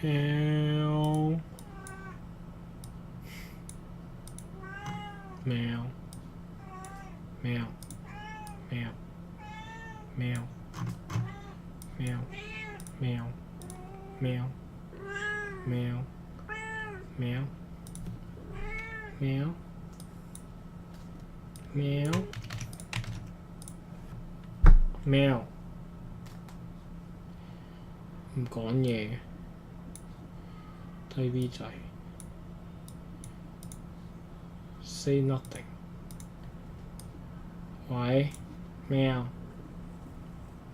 喵喵喵喵喵喵喵喵喵喵喵喵喵唔講嘢，低 V 仔 ，say nothing。喂，喵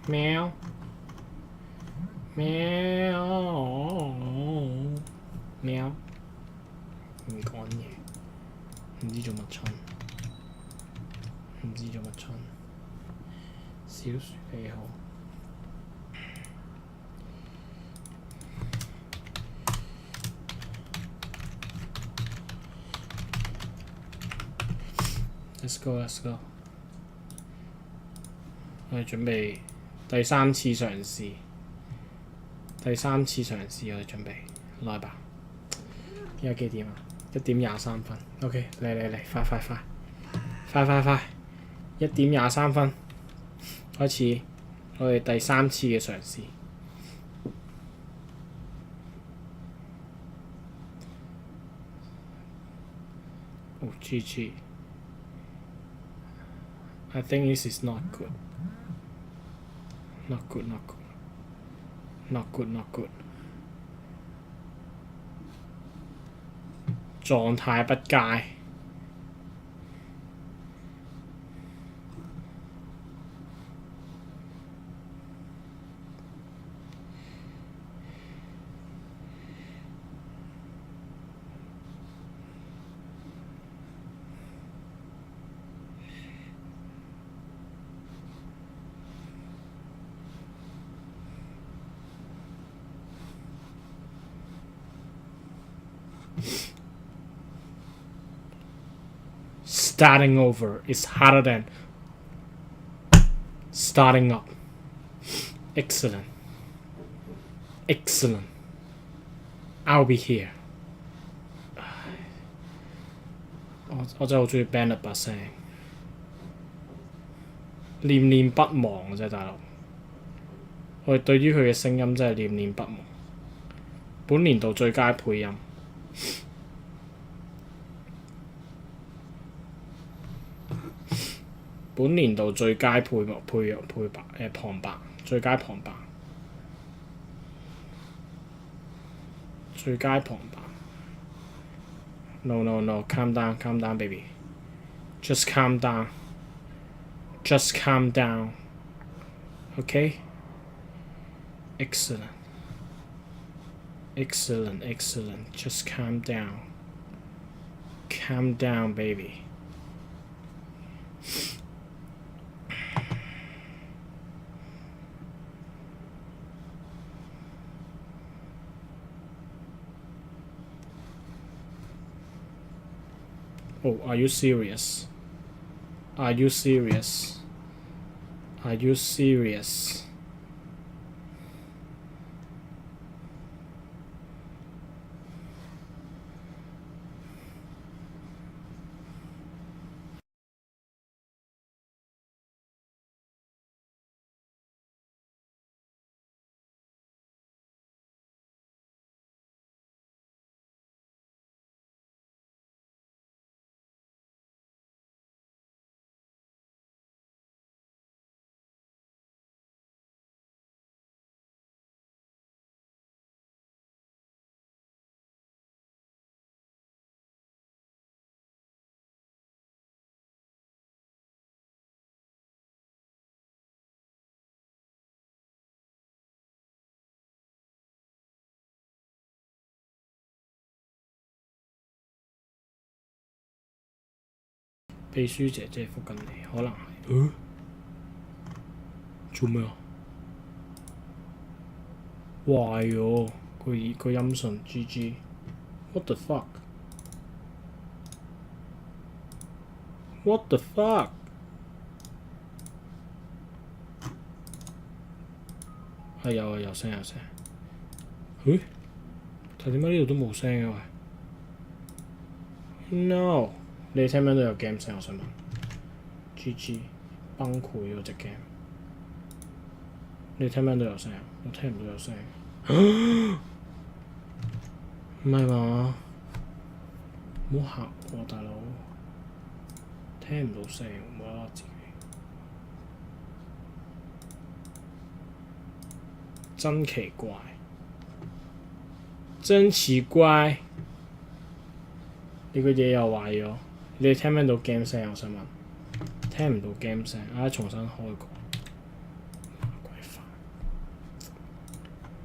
喵喵喵，唔講嘢，唔知做乜春，唔知做乜春，小薯幾好。Let's go, let's go。我哋準備第三次嘗試，我哋準備來吧。而家幾點啊？1:23。OK， 嚟，快！1:23，開始我哋第三次嘅嘗試。哦 ，GG。I think this is not good. Not good. 狀態不佳。Starting over is harder than starting up. Excellent. I'll be here. 我真係好中意 Bennett 把聲，念念不忘真係大佬。我哋對於佢嘅聲音真係念念不忘。本年度最佳配音。本年度最佳旁白，最佳旁白。No, calm down, baby. Just calm down. Okay? Excellent. Just calm down. Calm down, baby. Oh, are you serious?秘書姐姐覆緊你，可能係。做咩啊？壞咗個音訊 GG。What the fuck？係有聲。但點解呢度都冇聲嘅喂 ？No， 你聽唔聽到有 game 聲？我想問。GG 崩潰嗰隻 game， 你聽唔聽到有聲？我聽唔到有聲。唔係嘛？唔好嚇我大佬，聽唔到聲，冇啦啦自己。真奇怪，真奇怪！你個嘢又壞咗，你聽唔聽到 game 聲？我想問，聽唔到 game 聲，重新開過。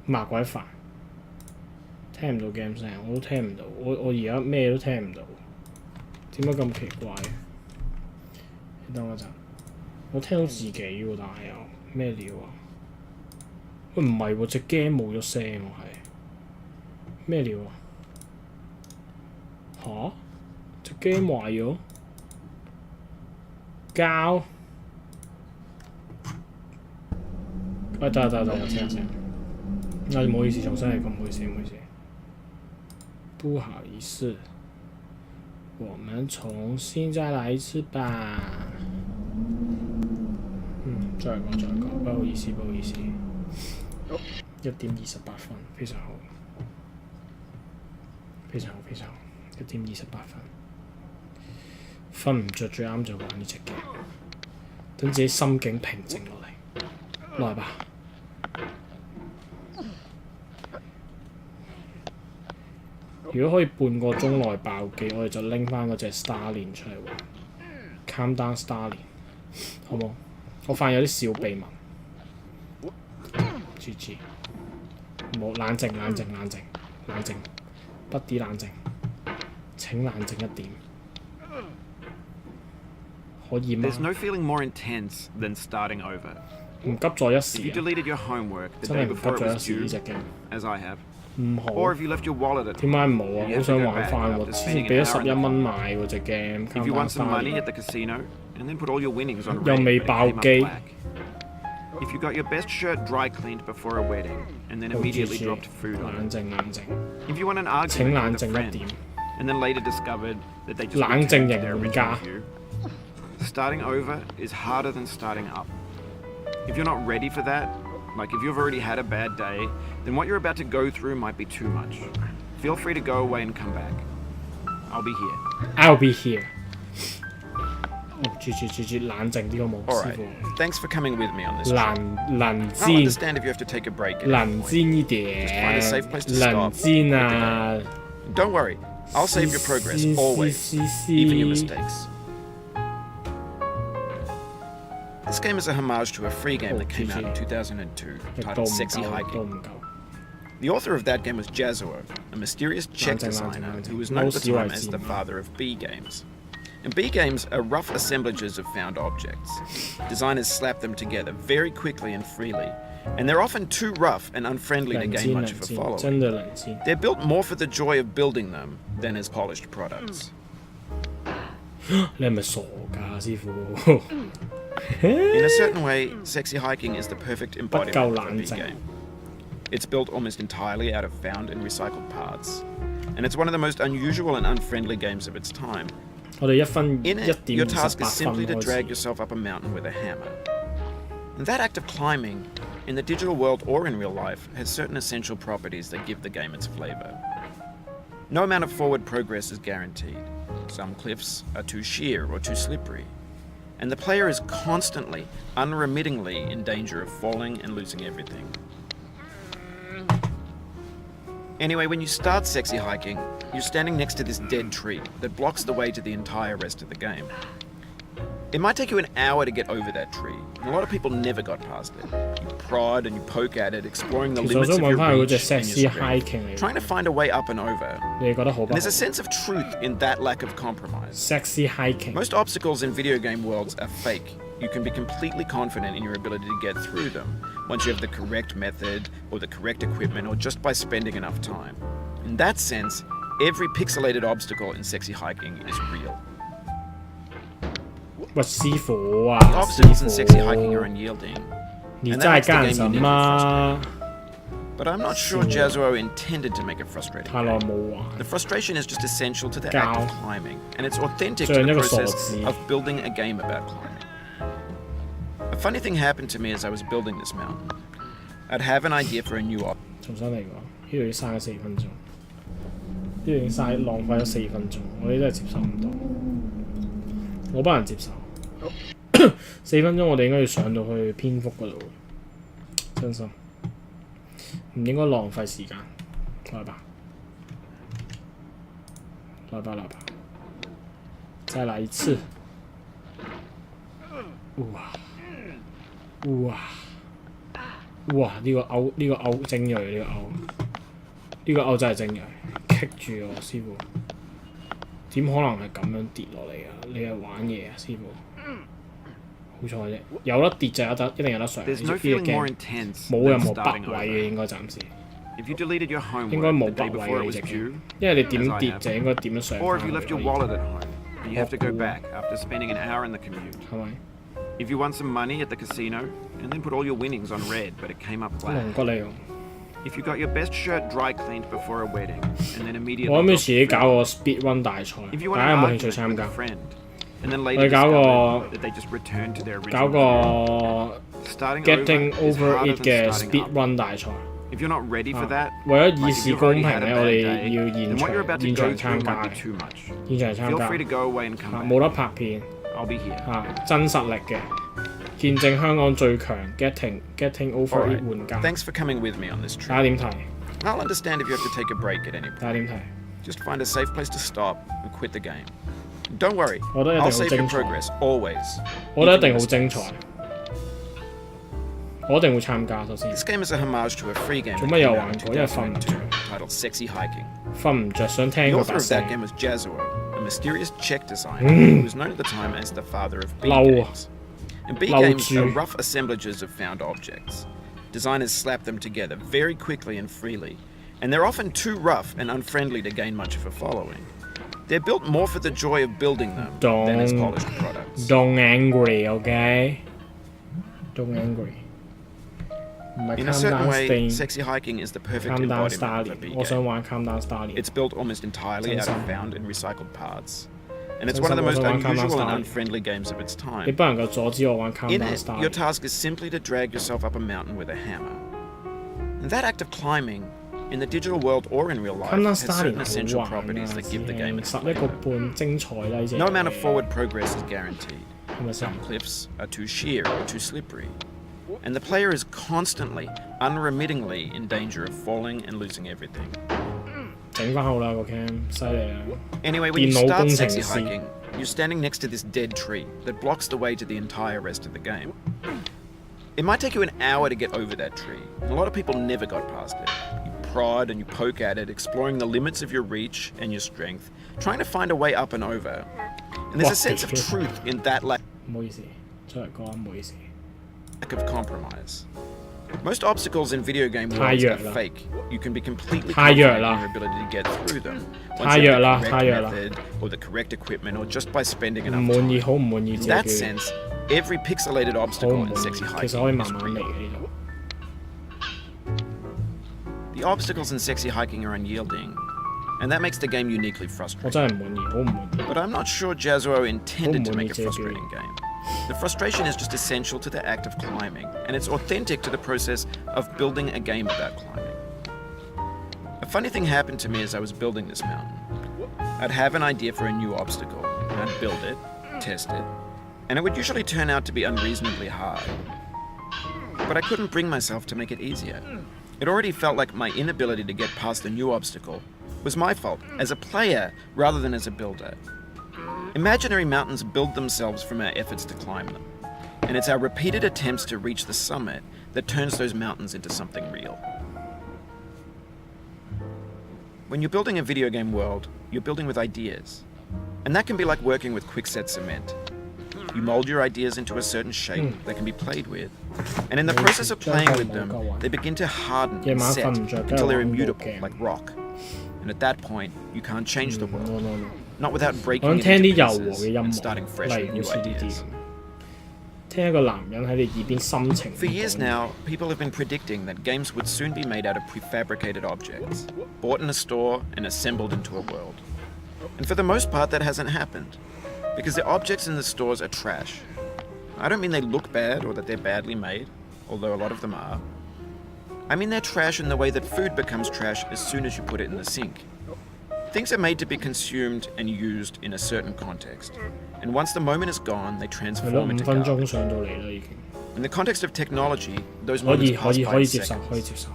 麻鬼煩，聽唔到 game 聲，我都聽唔到，我而家咩都聽唔到，點解咁奇怪嘅？你等我陣，我聽到自己喎，但係又咩料啊？喂，唔係喎，隻 game 冇咗聲喎，係咩料啊？吓？隻 game 壞咗？膠？喂，得，有聲。唔好意思，重新嚟過，唔好意思。不好意思，我們重新再來一次吧。再嚟過，不好意思。1點28分，非常好，1點28分。瞓唔着最啱就玩呢隻 game，等自己心境平靜落嚟，來吧。如果可以半個鐘內爆機，我哋就拎翻嗰隻 Starling 出嚟玩 ，Countdown Starling， 好冇？我發現有啲小秘密。GG， 冇冷靜，不啲冷靜，請冷靜一點。可以嗎？ There's no feeling more intense than starting over. 唔急在一時 If you deleted your homework the 真 day 係唔 before 急 it 在一 was 時呢 due, 隻 game。 as I have, 唔好。 or if you left your wallet at 點解 home, 唔好啊？ you 好 have 想 to go 玩 back 翻 after 喎，之前 spending 俾 an 咗 hour 11 in 蚊 the 買喎隻 game。 If you won some money at the casino and then put all your winnings on 又 red, 未 but it 爆 came up 機。 black. If you got your best shirt dry cleaned before a wedding and then immediately dropped food on 冷 it. 靜。 If you won an 請 argument 冷 with 靜 a 一 friend 點。 and then later discovered that they just 冷 returned 靜 their 型玩 original 家。 view. Starting over is harder than starting up. If you're not ready for that, like if you've already had a bad day, then what you're about to go through might be too much. Feel free to go away and come back. I'll be here. I'll be here。住，冷靜啲好冇， All 師 right. 傅。 Thanks for coming with me on this trip. 能 I'll 煎， understand if you have to take a break. at 能 any point. 煎呢 Just find a safe place to 點，能 stop. 煎啊！ Don't worry. I'll save your progress always, even your mistakes. This game is a homage to a free game that came out in 2002 titled Sexy 都 Hiking. 唔夠。 The author of that game was Jazuo, a mysterious Czech designer who was known at the time as the father of B games. And B games are rough assemblages of found objects. Designers slap them together very quickly and freely, and they're often too rough and unfriendly to 能 gain 煎 much 能 of a 煎， following. 真的能煎。 They're built more for the joy of building them than as polished products. 你係咪傻㗎，師傅？ In a certain way, Sexy Hiking is the perfect embodiment of a B 冷靜。 game. It's built almost entirely out of found and recycled parts, and it's one of the most unusual and unfriendly games of its time. 我哋一分 In 一 it, 點 your 28 task is 分 simply to 開 drag 始。 yourself up a mountain with a hammer. And that act of climbing, in the digital world or in real life, has certain essential properties that give the game its flavor. No amount of forward progress is guaranteed. Some cliffs are too sheer or too slippery, and the player is constantly, unremittingly in danger of falling and losing everything. Anyway, when you start Sexy Hiking, you're standing next to this dead tree that blocks the way to the entire rest of the game. It might take you an hour to get over that tree, and a lot of people never got past it. You prod and you poke at it, exploring the 其實我 limits 想 of 揾 your 翻佢隻 reach and sexy your strength, hiking 嚟 trying to find a way up and over. 你覺得好 And 不好 there's a sense of truth in that lack of compromise. ？Sexy hiking。 Most obstacles in video game worlds are fake. You can be completely confident in your ability to get through them once you have the correct method or the correct equipment or just by spending enough time. In that sense, every pixelated obstacle in Sexy Hiking is real. 喂，師傅啊， The 師 obstacles in Sexy Hiking are 傅， unyielding. 你 And 真係 that makes the 幹 game 什 uniquely 麼？ But I'm not sure Jazuo intended to make a frustrating 太耐 game. 冇玩。 The frustration is just essential to the Gao. act of climbing, and it's authentic to 像 the 一個傻 process 子。 of building a game about climbing. A funny thing happened to me as I was building this mountain. I'd have an idea for a new op. 重新嚟過，呢度要嘥咗4分鐘，呢度已經嘥浪費咗4分鐘，我哋真係接受唔到，我不能接受。4分鐘我哋應該要上到去蝙蝠嗰度，真心唔應該浪費時間。來吧，來吧，來吧，再來一次。哇！哇！呢、個勾呢、個勾精鋭，呢、個勾呢、個勾真係精鋭，棘住我師傅，點可能係咁樣跌落嚟啊？你係玩嘢啊，師傅？好彩啫，有得跌就有得，一定有得上。呢 There's no 隻 feeling more game intense 冇任 than 何北 starting 位 over. 嘅，應該暫時 If you deleted your 應該 homework 冇 the day 北位 before 嘅 it 呢 was 隻 due, game，因為你 as 點 I 跌 have 就應該點樣上 or 翻 if you 去 left your 可以 wallet at home and you have to go 學估 back after spending an hour in the commute. 係咪？ If you won some money at the casino and then put all your winnings on red but it came up 龍 black. 骨利用。 If you got your best shirt dry cleaned before a wedding and then immediately 我諗要 got 自己 food. 搞個 speed run 大賽， If you 大 want 家有 an 冇興趣 argument 參 with 加 a？ friend and then 我 later 哋搞 discovered 個 that they just returned to their 搞 original 個 starting getting over is over harder it than 嘅 starting speed up. run 大賽。 If you're not ready for that, 為咗 like 以 if 示 you've 公 already 平 had a 咧，我 bad 哋 day, 要 then what you're about to 現 go 場 through 參加 might 嘅 be，too much. 現場參 Feel 加 free to go away and come 冇 back. 得拍片 I'll be here. 真實力嘅，見證香港最強 getting over it Alright. 玩家。 Thanks for coming with me on this 大家 trip. 點睇？ I'll understand if you have to take a break at any 大家 point. 點睇？ Just find a safe place to stop and quit the game. Don't worry, 我覺得一定 I'll 好 save 精 your 彩， progress, always. 我覺得一定 even 好 in 精 mistakes. 彩，我一定會參加。首先 This game is a homage to a free game 做 that 乜有 came 玩 out in 過？因為瞓唔 2002 着， titled Sexy Hiking. 瞓唔着，想聽 The 佢 author 把 of 聲 that。game was Jazuo, a mysterious Czech designer who was known at the time as the father of B 嬲啊！ games. And B 嬲 games 住 are rough assemblages of found objects. Designers slap them together very quickly and freely, and they're often too rough and unfriendly to gain much of a following. They're built more for the joy of building them than as Don't- polished products. Don't angry, okay? Don't angry。唔係 In a calm certain down way, Stain Sexy Hiking is the perfect calm down embodiment of a Stalin。 B 我想 game. 玩 calm down Stalin。 It's built almost entirely out of Sense. found and recycled parts. And it's Sense one of the most also want Calm Down unusual and Stalin. unfriendly games of its 你 time. 不能夠阻止我玩 calm In down it, Stalin。 your task is simply to drag yourself up a mountain with a hammer. And that act of climbing, in the digital world or in real life, calm down has Stalin certain 好 essential 玩 properties 啊！ that give the game its 11 個 flavor. 半精彩啦！呢隻 No amount of forward progress is guaranteed. 係咪先？ Some cliffs are too sheer or too slippery. And the player is constantly, unremittingly in danger of falling and losing everything. 整翻好啦個 cam，犀利啊！ Anyway, when you 電腦 start 工程 sexy 師 hiking, you're standing next to this dead tree that blocks the way to the entire rest of the game. It might take you an hour to get over that tree, and a lot of people never got past it. You prod and you poke at it, exploring the limits of your reach and your strength, trying to find a way up and over. And there's a sense of truth in that lack 唔好意思，出嚟講唔好意思。 of compromise. Most obstacles in video game 太 worlds 弱 are 啦。 fake. You can be completely 太弱 confident in 啦。 your ability to get through them. 太 Once you 弱 have 啦， the 太 correct 弱啦。 method, or the correct equipment, or just by spending 唔 enough 滿意， time. 好唔滿意 In 自 that 己。 sense, every pixelated 好唔 obstacle 滿 in 意， Sexy 其實可以 Hiking 慢 is 慢嚟 real. 嘅呢度。 The obstacles in Sexy Hiking are unyielding, and that makes the game uniquely 我 frustrating. 真係唔滿意，好唔滿意。 But I'm not sure Jazuo intended to Oh, make a Monique, frustrating game. The frustration is just essential to the act of climbing, and it's authentic to the process of building a game about climbing. A funny thing happened to me as I was building this mountain. I'd have an idea for a new obstacle, and I'd build it, test it, and it would usually turn out to be unreasonably hard. But I couldn't bring myself to make it easier. It already felt like my inability to get past the new obstacle was my fault as a player rather than as a builder. Imaginary mountains build themselves from our efforts to climb them, and it's our repeated attempts to reach the summit that turns those mountains into something real. When you're building a video game world, you're building with ideas, and that can be like working with quickset cement. You mold your ideas into a certain shape that can be played with, and in the process of playing with them, they begin to harden and set until they're immutable like rock. And at that point, you can't change the world, no, no, no. not without 我 breaking 想 it 聽啲 into 柔和 pieces 嘅音 and 樂， starting fresh 例 with 如 new 好似呢啲 ideas. 咁。聽一個男人喺你耳邊深情。For years now, people have been predicting that games would soon be made out of prefabricated objects, bought in a store and assembled into a world. And for the most part, that hasn't happened, because the objects in the stores are trash. I don't mean they look bad or that they're badly made, although a lot of them are. I mean they're trash in the way that food becomes trash as soon as you put it in the sink. Things are made to be consumed and used in a certain context, and once the moment is gone, they 係咯， transform 5 into 分鐘 garbage. 上到嚟啦已經。In the context of technology, those 可 moments 以 pass 可 by 以 in 接受，可以 seconds. 接受。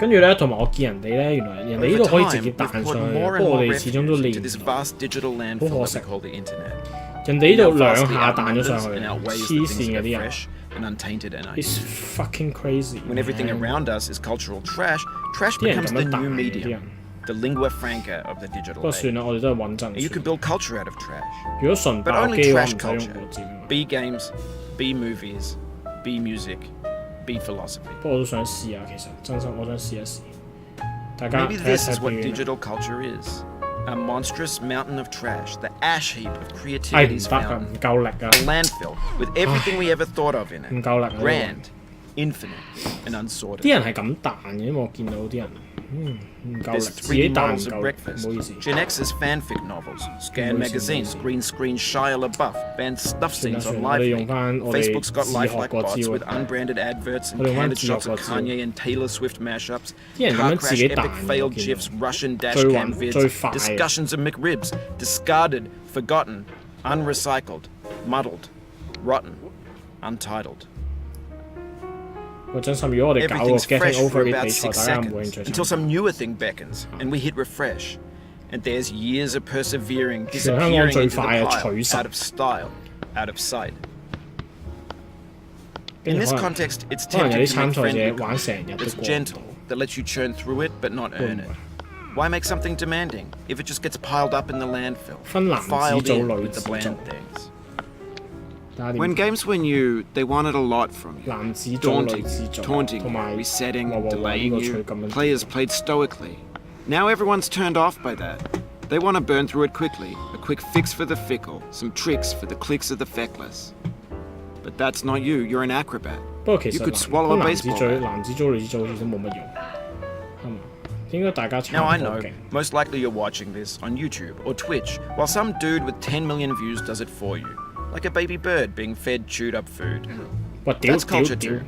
跟住咧，同埋我見人哋咧，原來人哋呢 Over 度可以直 time, 接 we've 彈 put 上去， more 不 and 過我 more 哋始終都 refuge 練 into 唔 this 到。 vast digital landfill that we 可惜。 call the internet. 人哋呢 Now 度兩 vastly 下彈咗 outnumbers 上去， and outweighs 黐 the 線 things 嘅 that 啲 are 人。 fresh and untainted and It's ideal. fucking crazy. When everything man. around us is cultural trash, trash 啲人 becomes 咁 the 樣彈 new 嘅啲 medium, 人。 the lingua franca of the 不 digital 過算 age. 啦，我哋都係穩陣 And you can 算。 build culture out of trash. 如果純 But 爆 only 機嘅話，唔 trash 使用 culture. 火箭。 B games, B movies, B music, B philosophy. 不過我都想試下，其實真心我想試一試。大家 Maybe 睇一 this 睇 is what 表演。 digital culture is. A monstrous mountain of trash, the ash heap of 係唔 creativity's 得啊， fountain. 唔夠力啊， A landfill with everything we ever thought of in 唔 it. 夠力啊！呢個 Grand, infinite, and unsorted. 啲人係咁彈嘅，因為我見到啲人，唔夠力， There's 自己 3D 彈唔 models of 夠力，唔 breakfast, 好意思。 Gen X's fanfic novels, Scan 唔好意思， magazines, 唔好意思。 green screen Shia LaBeouf, banned stuff 算啦 scenes 算 on 啦，我哋 Live 用翻我哋 Facebook's got 自學 lifelike 個 bots 招 with unbranded adverts and 我哋用返 candid 自學 shots 個 of 招 Kanye and Taylor Swift mashups, 啲人咁 car 樣自 crash 己 epic 彈嘅，我 failed 見 GIFs, 到。 Russian 最 dashcam 最 vids, 快嘅。 discussions of McRibs, discarded, forgotten, unrecycled, muddled, rotten, untitled. 我真心，如果我哋搞個 Everything's fresh Getting for Over It about 比賽， 6大家唔會興 seconds 趣 until 參加。 some newer thing beckons and we hit refresh. And there's years of persevering, 全香港 disappearing 最 into the 快嘅 pile, 取神 out of style, out of sight. 跟 In 住 this 可能 context, it's 可能有 tempting 啲 to 參 make 賽 friendly 者玩成日都 that's 過唔 gentle, 到。 that lets you churn through it but not earn it. 會。 Why make something demanding if it just gets piled up in the landfill, 分男子 filed 組、 in 女 with 子 the 組 bland。things? 大家 When 點？ games were new, they wanted a lot from you. 男子組、女 Daunting, 子組， taunting 同 you, 埋 resetting, 呢個 delaying you. 取咁樣。 Players played stoically. Now everyone's turned off by that. They want to burn through it quickly. A quick fix for the fickle, some tricks for the clicks of the feckless. But that's not you. You're an acrobat. 不過其 You 實 could swallow a 男子 baseball 組、 bat. 男子組、女子組好似都冇乜用，係嘛？應該大家差 Now I 唔多 know, 勁。 most likely you're watching this on YouTube or Twitch, while some dude with 10 million views does it for you. Like a baby bird being fed chewed up food. 喂，屌 That's 屌 culture 屌 too.！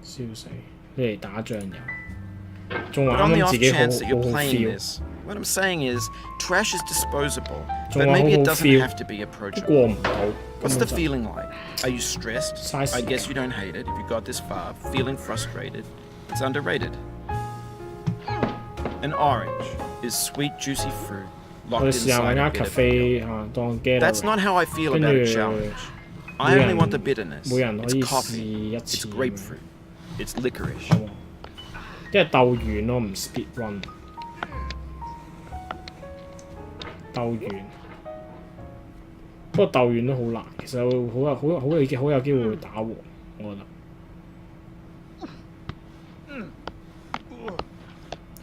笑死！你嚟打醬油，仲話 But on 啱 the 啱 off 自己好 chance that 好 you're 好 playing feel， this, what I'm saying is, trash is disposable,仲 but 話 maybe 好 it 好 doesn't feel， have to be 都 approachable. 過唔到。 What's 根 the 本就 feeling like? Are you stressed? Size I guess scale. you don't hate it if you got this far. Feeling frustrated? It's underrated. An orange is sweet, juicy fruit 我 locked 哋試下 inside 揾 a 間 bit of milk. cafe 嚇當 get That's not how I feel 跟 about a 住 challenge. 每 I 人 only want the bitterness. 每人可 It's 以試 coffee. 一 It's 次。 grapefruit. It's licorice. 因為鬥遠咯，唔 speed run。鬥遠，不過鬥遠都好難，其實好有機會會打和，我覺得。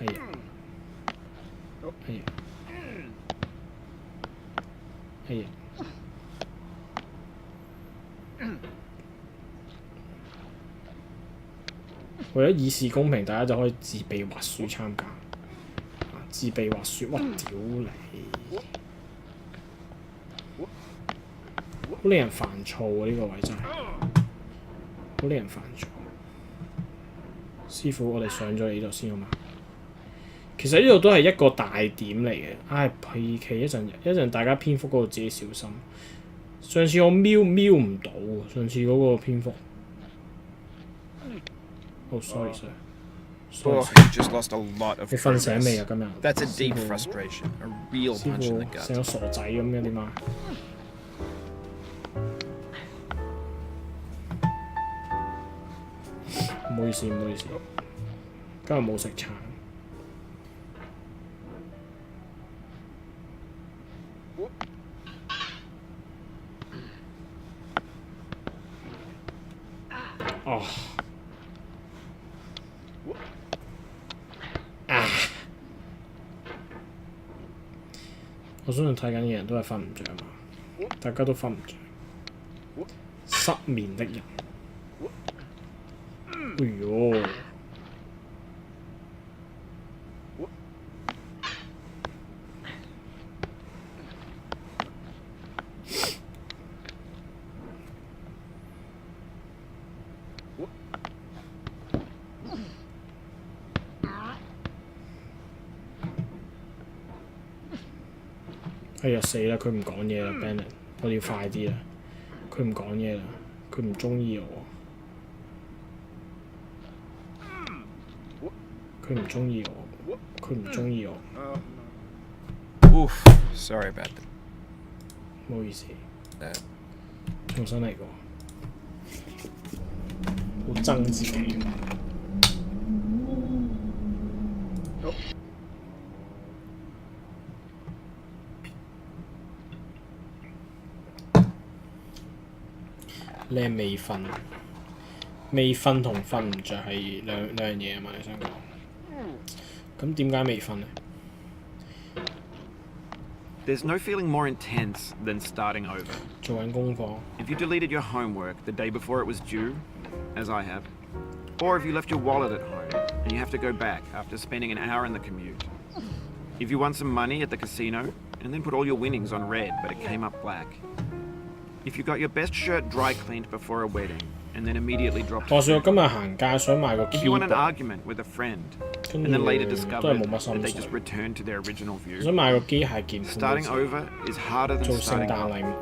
係啊，係啊，係啊。為咗以示公平，大家就可以自備滑鼠參加。自備滑鼠，哇！屌你，好令人煩躁啊！呢個位真係，好令人煩躁。師傅，我哋上咗嚟呢度先好嘛？其實呢度都係一個大點嚟嘅。唉，PK 一陣大家篇幅嗰度自己小心。上次我瞄唔到喎，上次嗰個篇幅。Oh sorry sir。 Oh, you just lost a lot of 你瞓醒未 progress. 啊？今日 That's a deep 師傅 frustration, a real 師 punch in 傅 the 成 gut. 個傻仔咁嘅點啊？唔好意思，唔好意思，今日冇食橙。哦。我相信睇緊嘅人都係瞓唔着嘛，大家都瞓唔着。失眠的人，哎呦！哎呀死啦！佢唔講嘢啦 ，Bennett， 我哋要快啲啦！佢唔講嘢啦，佢唔中意我，佢唔中意我，佢唔中意我。Oof, sorry about that. 唔好意思，重新嚟過，好憎自己。你係未瞓，未瞓同瞓唔着係兩樣嘢啊嘛？你想講？咁點解未瞓呢？ There's no feeling more intense than starting over. 做緊功課。 If you deleted your homework the day before it was due, as I have, or if you left your wallet at home and you have to go back after spending an hour in the commute. If you won some money at the casino and then put all your winnings on red but it came up black. If you got your best shirt dry cleaned before a wedding and then immediately dropped. 話說我今日行街想買個 If you won an keyboard， argument with a friend and then later discovered that they just returned to their original 想 view. 買個機械鍵盤 Starting over is harder than 做聖 starting 誕 up. 禮物，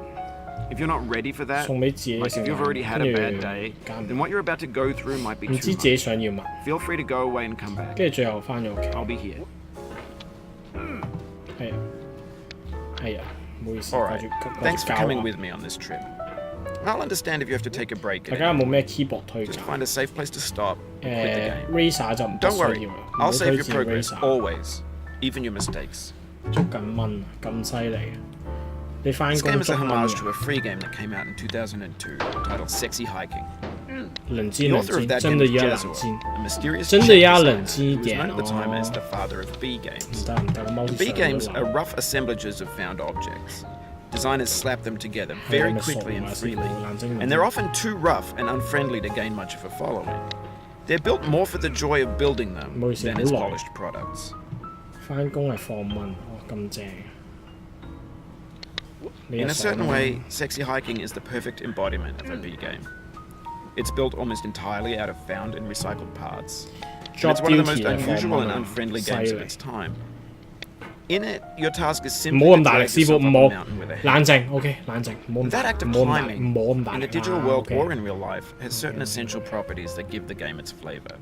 If you're not ready for that, 送俾自己嘅 like 聖 if you've 誕 already had 禮 a 物， bad day, 跟 then what you're about to go through might be 唔 too 知自己 much. 想要乜， Feel free to go away and come back. 跟住最後翻咗屋企。 I'll be here. 係啊，係啊，唔好意思， All 掛 right. 住掛 Thanks 住 for 教 coming 我。 with me on this trip. I'll understand if you have to take a break. 大家有冇咩 keyboard 推 Just 介？ find a safe place to stop and quit the game. Razer 就唔 Don't 需 worry, 要啦，唔 I'll 好 save 推 your 薦 progress Razer。 always, even your mistakes. 捉緊蚊啊，咁犀利啊！你翻 This 工 game is 捉 a 蚊 homage to 啊？ a free game that came out in 2002 titled Sexy Hiking. 冷靜 The 冷 author of 靜， that 真 game 的 is 要冷 Jazua, 靜， a mysterious 真的 chef 要 designer 冷靜一 who was 點 known at the time as 哦 the。father of B 唔 games. 得唔得，貓 The 屎 B 上都 games 流 are rough assemblages of found objects. Designers slap them together very quickly and freely, and they're often too rough and unfriendly to gain much of a following. They're built more for the joy of building them than as polished products. 翻工係放蚊，哇咁正！ In a certain way, Sexy Hiking is the perfect embodiment of a B game. It's built almost entirely out of found and recycled parts. And it's one of the most unusual and unfriendly games of its time. In it, your task is 唔 simply 好 to 咁大力， drag 師傅 yourself 唔 up a 好 mountain with a 冷 hand. 靜，OK 冷靜，唔好咁 That 大， act of 唔好咁大， climbing, 唔好咁大 in 力 the digital 啦 world ，OK。 or in real life, has certain essential properties that give the game its flavor.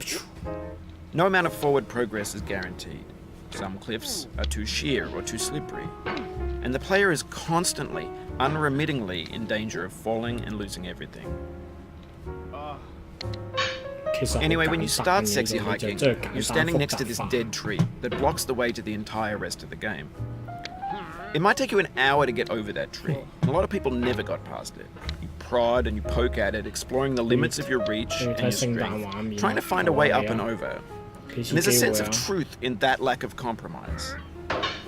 No amount of forward progress is guaranteed. Some cliffs are too sheer or too slippery, and the player is constantly, unremittingly in danger of falling and losing everything. 其實好 Anyway, when you 簡 start 單嘅 sexy 呢度就 hiking, 真係 you're 簡單 standing 複 next to this 雜化。 dead tree that blocks the way to the entire rest of the game. It might take you an hour to get over that tree, and a lot of people never got past it. You prod and you poke at it, exploring the limits of your reach 你 and 睇 your 聖誕 strength, 畫面， trying to find a way up 係 and 啊 over. 幾 And 次 there's a 機 sense 會 of 啊！ truth in that lack of compromise.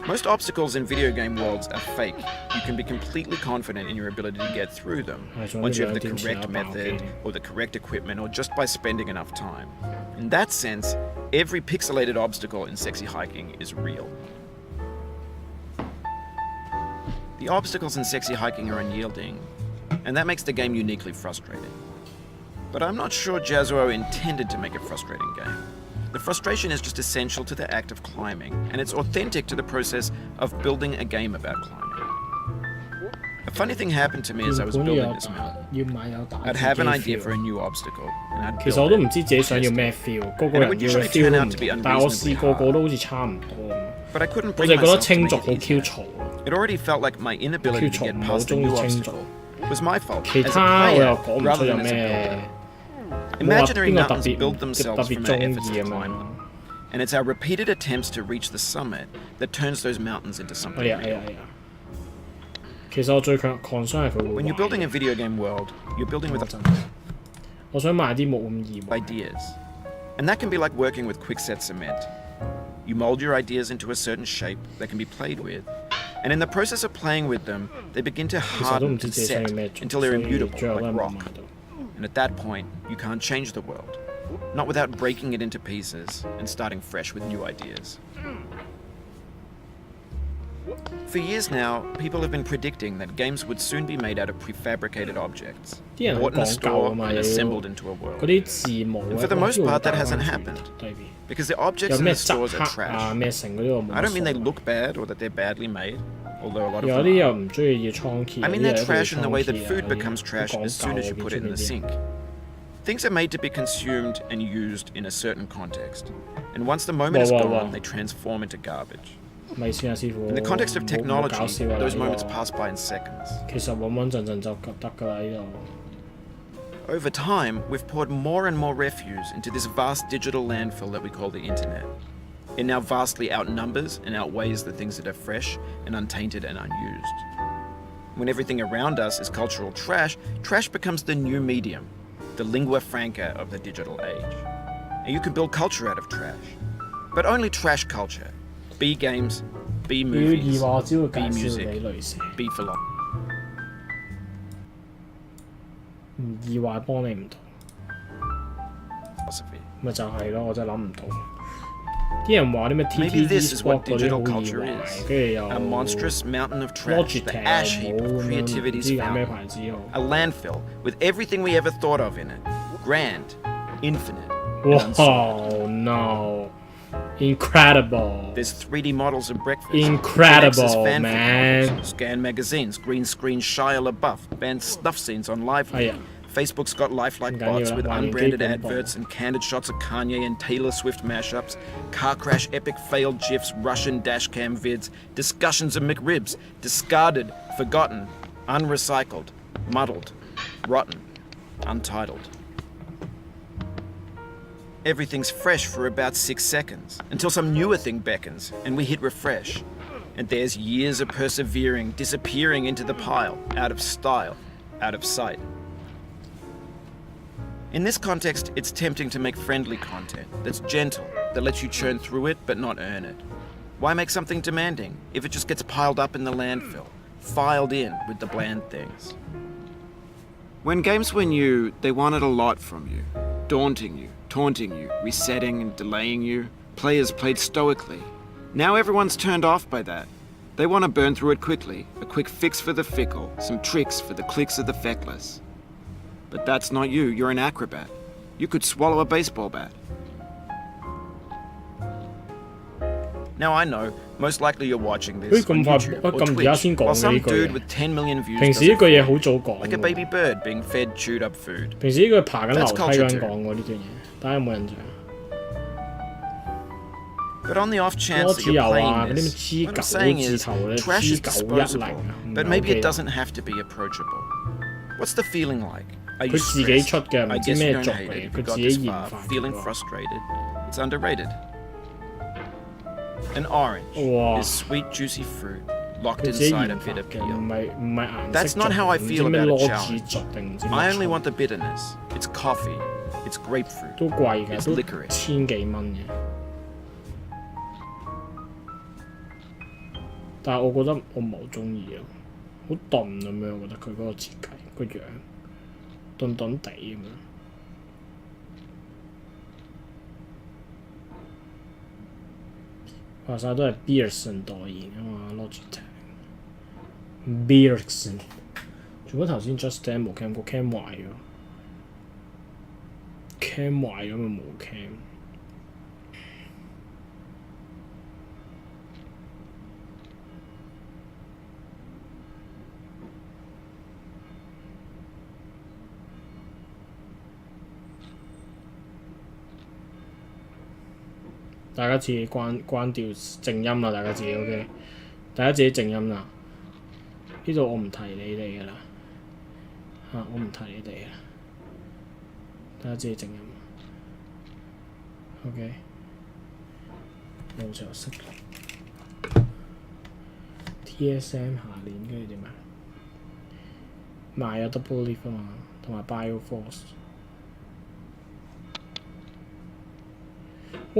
Most obstacles in video game worlds are fake. You can be completely confident in your ability to get through them once you have the correct method or the correct equipment or just by spending enough time. In that sense, every pixelated obstacle in Sexy Hiking is real. The obstacles in Sexy Hiking are unyielding, and that makes the game uniquely frustrating. But I'm not sure Jazua intended to make a frustrating game. The frustration is just essential to the act of climbing, and it's authentic to the process of building a game about climbing. A funny thing happened to me as I was 原本 building 要 this 打 mountain. 要買有打 I'd 字 have an 機 idea for a feel。 new obstacle, and I'd 其實我 build 都 it, 唔知自己想要 test 咩 it. feel，個個 And it 人 would 要 usually 嘅 feel turn 都 out 唔 to be 同，但係我試 unreasonably 個個 hard. 都好似差唔多咁。 But I couldn't 我 bring 就覺得 myself to 清 make 濁 it 好 easier. Q 嘈啊！ It already felt like my inability to get past a new obstacle was my fault 其 as a 他我又 player 講唔 rather 出有 than as a 咩 builder. 冇話 Imaginary 邊個特 mountains 別 build 特 themselves 別 from 中 our 意 efforts 咁 to 樣 climb 咯。 them. And it's our repeated attempts to reach the summit that turns those mountains into 哎 something 呀哎呀 real. 哎呀！其實我最強 concern 係佢會 When you're 壞 building a video game world, you're building with 真係我想買啲冇咁易壞。 ideas. And that can be like working with quickset cement. You mold your ideas into a certain shape that can be played with, And in the process of playing with them, they begin to 其實都唔 harden 知 and 自己想 set 要咩做， until 所 they're 以 immutable 最後都係 like 冇 rock. 買到。And at that point, you can't change the world, not without breaking it into pieces and starting fresh with new ideas. For years now, people have been predicting that games would soon be made out of prefabricated objects, 啲人好 bought in a 講究 store 啊嘛， and 又要 assembled into a 嗰 world. 啲字母 And for the most part, that hasn't happened. 低啲 Because the objects 有 in 咩 the 側 stores are 黑啊 trash. 咩成嗰啲我冇乜 I don't mean they 所謂 look bad or that they're badly made, although a lot of 有 them 啲 are. 又唔中意要倉頡 I mean 有 they're 啲係一定要 trash in the way that 倉頡啊 food 嗰啲 becomes 好 trash 講 as soon 究 as you 啊 put it in the 見出邊啲 sink. Things are made to be consumed and used in a certain context, and once the moment is Whoa, gone, whoa. they transform into garbage. 咪先啊師傅 In the context of 唔好 technology, 搞笑啊 those 呢 moments 個 pass by in seconds. 其實穩穩陣陣就得㗎啦呢度。 Over time, we've poured more and more refuse into this vast digital landfill that we call the internet. It now vastly outnumbers and outweighs the things that are fresh and untainted and unused. When everything around us is cultural trash, trash becomes the new medium, the lingua franca of the digital age. And you can build culture out of trash, but only trash culture. Be games, be 要易 movies, 話我只會介 be 紹 music, 你類似， be philosophy. 唔易話幫你唔到，咪就係咯，我真係諗唔到。啲人話啲咩 Maybe this is TTV what Sport 嗰啲 digital 好易 culture 壞， is. 跟住又 A monstrous mountain of trash, the Logitech ash 又 heap 冇 of 咁樣，唔 creativity's 知揀咩 fountain. 牌子好。 A landfill with everything we ever thought of in it. Grand, infinite, and unsolved. Wow, no. Incredible. There's 3D models of breakfast. Incredible, Nexus fanfic man. novels, Scan magazines, green screen Shia LaBeouf, banned snuff scenes on live. Oh, yeah. Facebook's got lifelike Ganyan bots lang, with walang unbranded gay adverts and candid shots of Kanye and Taylor Swift mashups, car crash epic failed gifs, Russian dashcam vids, discussions of McRibs, discarded, forgotten, unrecycled, muddled, rotten, untitled. Everything's fresh for about 6 seconds, until some newer thing beckons, and we hit refresh. And there's years of persevering disappearing into the pile, out of style, out of sight. In this context, it's tempting to make friendly content that's gentle, that lets you churn through it but not earn it. Why make something demanding if it just gets piled up in the landfill, filed in with the bland things? When games were new, they wanted a lot from you, daunting you, taunting you, resetting and delaying you. Players played stoically. Now everyone's turned off by that. They want to burn through it quickly, a quick fix for the fickle, some tricks for the clicks of the feckless. But that's not you, you're an acrobat. You could swallow a baseball bat. Now I know, most likely you're watching this on YouTube or Twitch, while some dude with 10 million views 平 does 時呢 it 句嘢 for 好 you, 早講 like a 喎， baby bird being fed chewed up food. 平時呢句爬緊樓 That's 梯 culture 嗰陣 too. 講喎呢段嘢，大家有冇印象？ But on the off 多 chance that 次有 you're 啊，嗰 playing 啲咩 this, 黐 what 九 I'm saying 字 is, 頭咧， trash 黐 is 910 disposable, 啊，唔 but 係 maybe 好記 it 得。 doesn't have to be approachable. What's the feeling like? Are 佢 you 自己 stressed? 出嘅，唔 I 知 guess 咩 you don't 族 hate 嚟， it. 佢 You 自 got 己 this 研 far, 發 feeling 嘅喎。 frustrated. It's underrated. An orange 哇！ is sweet, juicy fruit locked 佢自己 inside a 研發 bit of 嘅，peel. 唔係顏色 That's 族 not how I 唔知 feel 咩 about a 攞子 challenge. 族定唔知乜 I only 族 want the bitterness. It's coffee. It's grapefruit. 都貴㗎， It's 都 licorice. 千幾蚊嘅。但係我覺得我唔係好中意咯，好鈍咁樣，我覺得佢嗰個設計個樣鈍鈍地咁樣。話晒都係 Beerson 代言啊嘛 ，Logitech。Beerson。做乜頭先 Just Dance 冇 cam 個 cam 壞咗？cam 壞咗咪冇 cam。大家自己關掉靜音啦，大家自己 OK， 大家自己靜音啦。呢度我唔提你哋㗎啦，我唔提你哋啦，大家自己靜音。OK， 冇就識 TSM 下年跟住點啊？賣有 Double Leaf 啊嘛，同埋 Bioforce。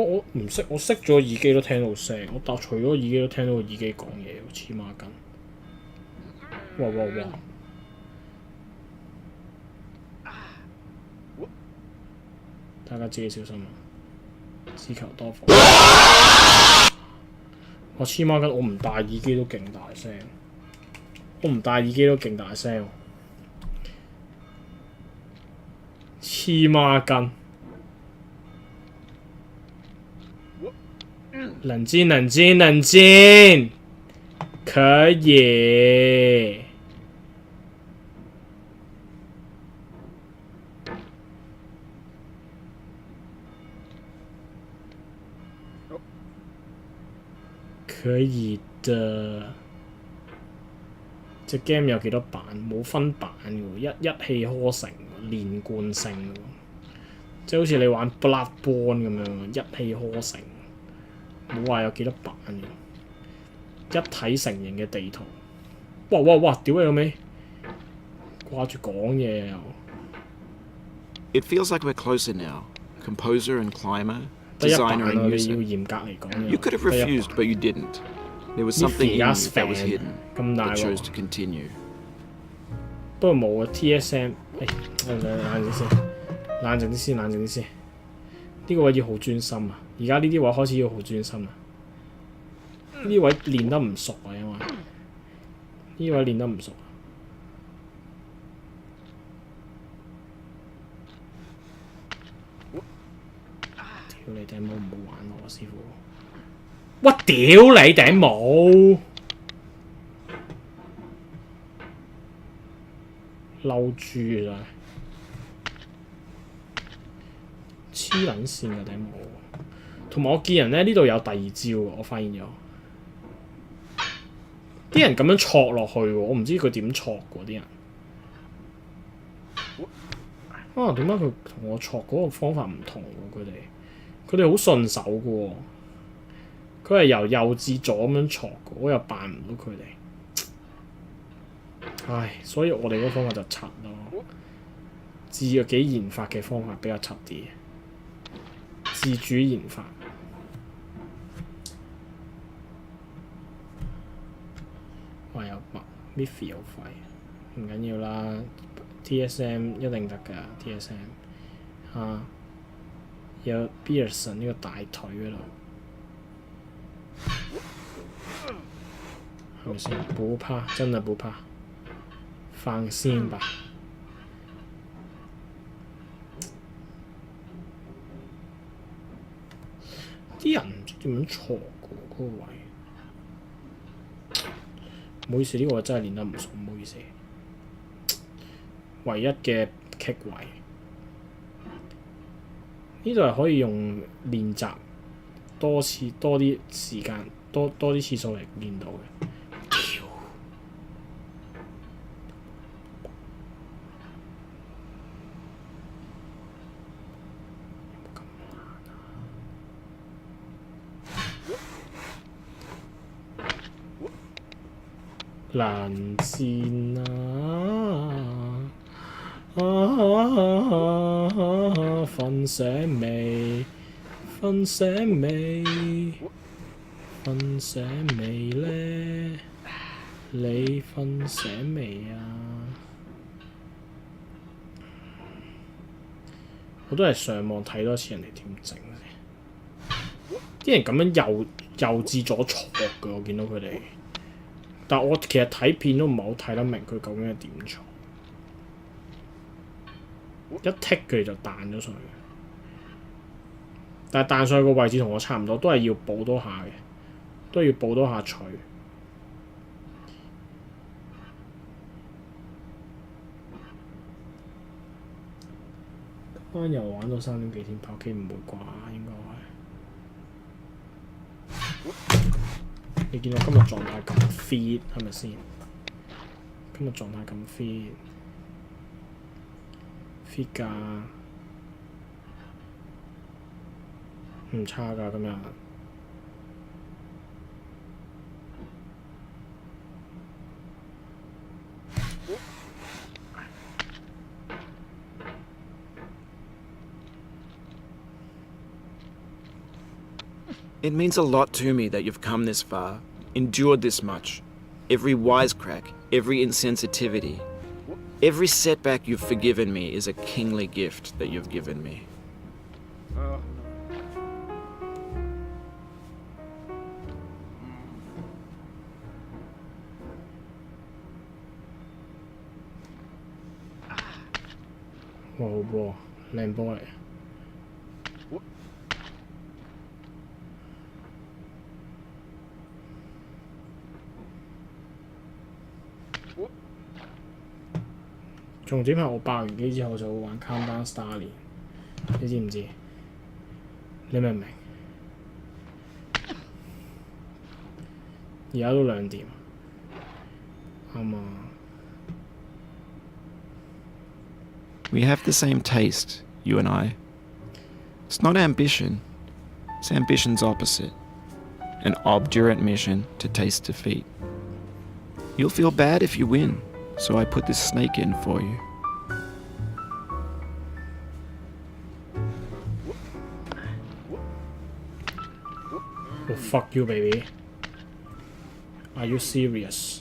我唔識，我熄咗耳機都聽到聲，我搭除咗耳機都聽到個耳機講嘢，黐孖筋！哇哇哇！大家自己小心啊！只求多防。我黐孖筋，我唔戴耳機都勁大聲，我唔戴耳機都勁大聲，黐孖筋。冷靜，冷靜，冷靜，可以。可以的。隻 game 有幾多版？冇分版嘅，一氣呵成，連貫性嘅，即係好似你玩 Bloodborne 咁樣，一氣呵成。冇話有幾多版嘅，一體成型嘅地圖。哇哇哇！屌你老味，掛住講嘢又。It feels like we're closer now. Composer and climber, 得一版 designer 啊！ and 你要 user. 嚴格嚟講。You could have refused, but you didn't. There was something in you that was hidden 咁大 that 鑊。 chose to continue. 不過冇啊 ，TSM。冷靜啲先，冷靜啲先，冷靜啲先。呢個位要好專心啊！而家呢啲位開始要好專心啊！呢啲位練得唔熟啊，因為呢位練得唔熟啊。屌你頂帽唔好玩我師傅！哇！屌你頂帽！嬲豬啊！黐撚線嘅頂帽。同埋我見人咧呢度有第二招喎，我發現咗。啲人咁樣戳落去喎，我唔知佢點戳喎啲人。啊，點解佢同我戳嗰個方法唔同喎？佢哋好順手嘅喎。佢係由右至左咁樣戳嘅，我又扮唔到佢哋。唉，所以我哋嗰個方法就柒咯。自己研發嘅方法比較柒啲，自主研發。哇！有墨 Miffy 有廢，唔緊要啦。TSM 一定得㗎 ，TSM 有 Pearson 呢個大腿嗰度，係咪先？不怕，真係不怕，放心吧。啲人唔知點樣錯嘅嗰個位。唔好意思，呢個我真係練得唔熟，唔好意思。唯一嘅棘位，呢度係可以用練習多啲時間，多啲次數嚟練到嘅。難戰啊！瞓醒未？瞓醒未？瞓醒未呢？你瞓醒未啊？我都係上網睇多次人哋點整嘅。啲人咁樣右至左錯嘅，我見到佢哋。但我其實睇片都唔係好睇得明佢究竟係點錯，一剔佢就彈咗上去。但係彈上去個位置同我差唔多，都係要補多下嘅，都要補多下錘。今晚又玩到3點幾添，跑機唔會啩？應該係。你見到今日狀態咁 fit 係咪先？今日狀態咁 fit 㗎，唔差㗎今日。It means a lot to me that you've come this far, endured this much. Every wisecrack, every insensitivity, every setback you've forgiven me is a kingly gift that you've given me. Wow, 好波，靚波嚟。重點係我爆完機之後就會玩 Countdown Starling， 你知唔知？你明唔明？而家都2點，啱啊。We have the same taste, you and I. It's not ambition. It's ambition's opposite. An obdurate mission to taste defeat. You'll feel bad if you win, so I put this snake in for you. Oh, fuck you, baby. Are you serious?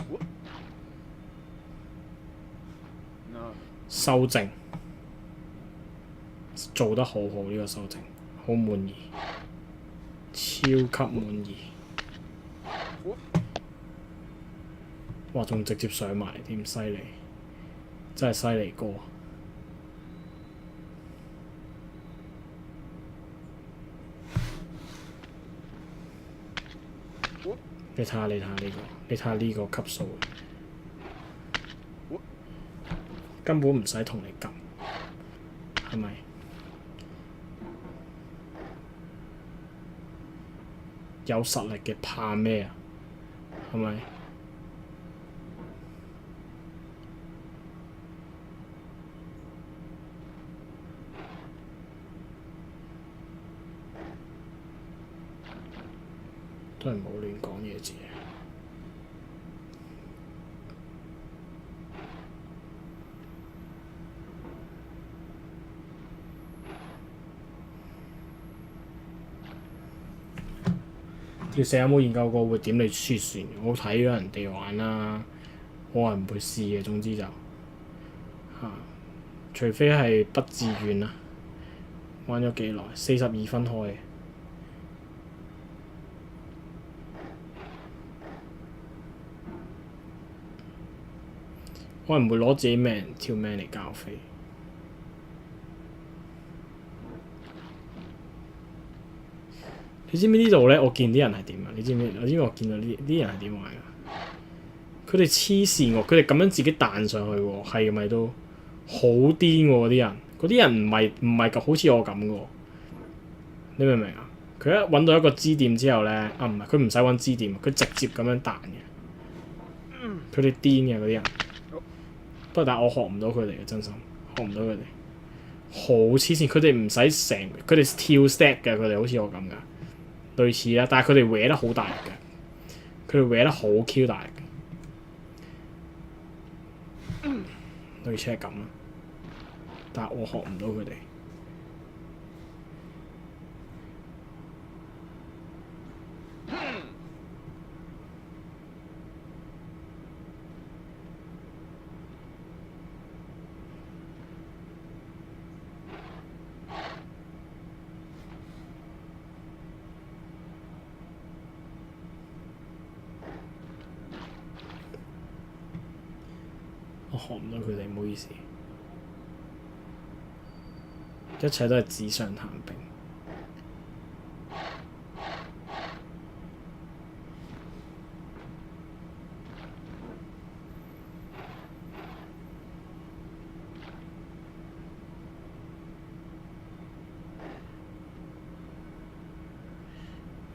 修正，做得好好呢個修正，好滿意，超級滿意。哇！仲直接上埋添，犀利，真係犀利哥。你睇下呢個，你睇下呢個級數，根本唔使同你撳，係咪？有實力嘅怕咩啊？係咪？都係唔好亂講嘢字。條蛇有冇研究過會點你切船？我睇咗人哋玩啦，我係唔會試嘅。總之就除非係不自願啦。玩咗幾耐？42分開。我係唔會攞自己條命嚟交飛。你知唔知呢度咧？我見啲人係點啊？你知唔知？我見到啲人係點玩㗎？佢哋黐線喎！佢哋咁樣自己彈上去喎，係咪都好癲喎？啲人，嗰啲人唔係好似我咁嘅喎。你明唔明啊？佢一揾到一個支點之後咧，唔係佢唔使揾支點，佢直接咁樣彈嘅。佢哋癲嘅嗰啲人。不過但係我學唔到佢哋嘅，真心學唔到佢哋。好黐線！佢哋唔使佢哋跳 step 嘅，佢哋好似我咁㗎。類似啦，但係佢哋搲得好大力嘅，佢哋搲得好 Q 大力嘅，類似係咁啦。但係我學唔到佢哋。我學唔到佢哋，唔好意思。一切都係紙上談兵。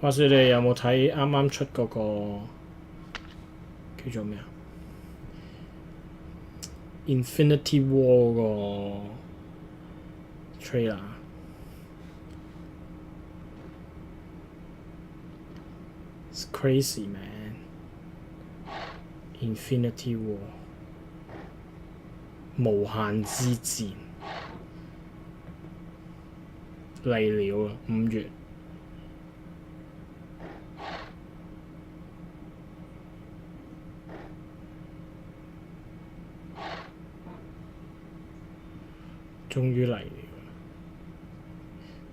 話說你哋有冇睇啱啱出嗰個叫做咩啊？ Infinity War 個 trailer， It's crazy man。 Infinity War 無限之戰嚟了啊！5月終於嚟了！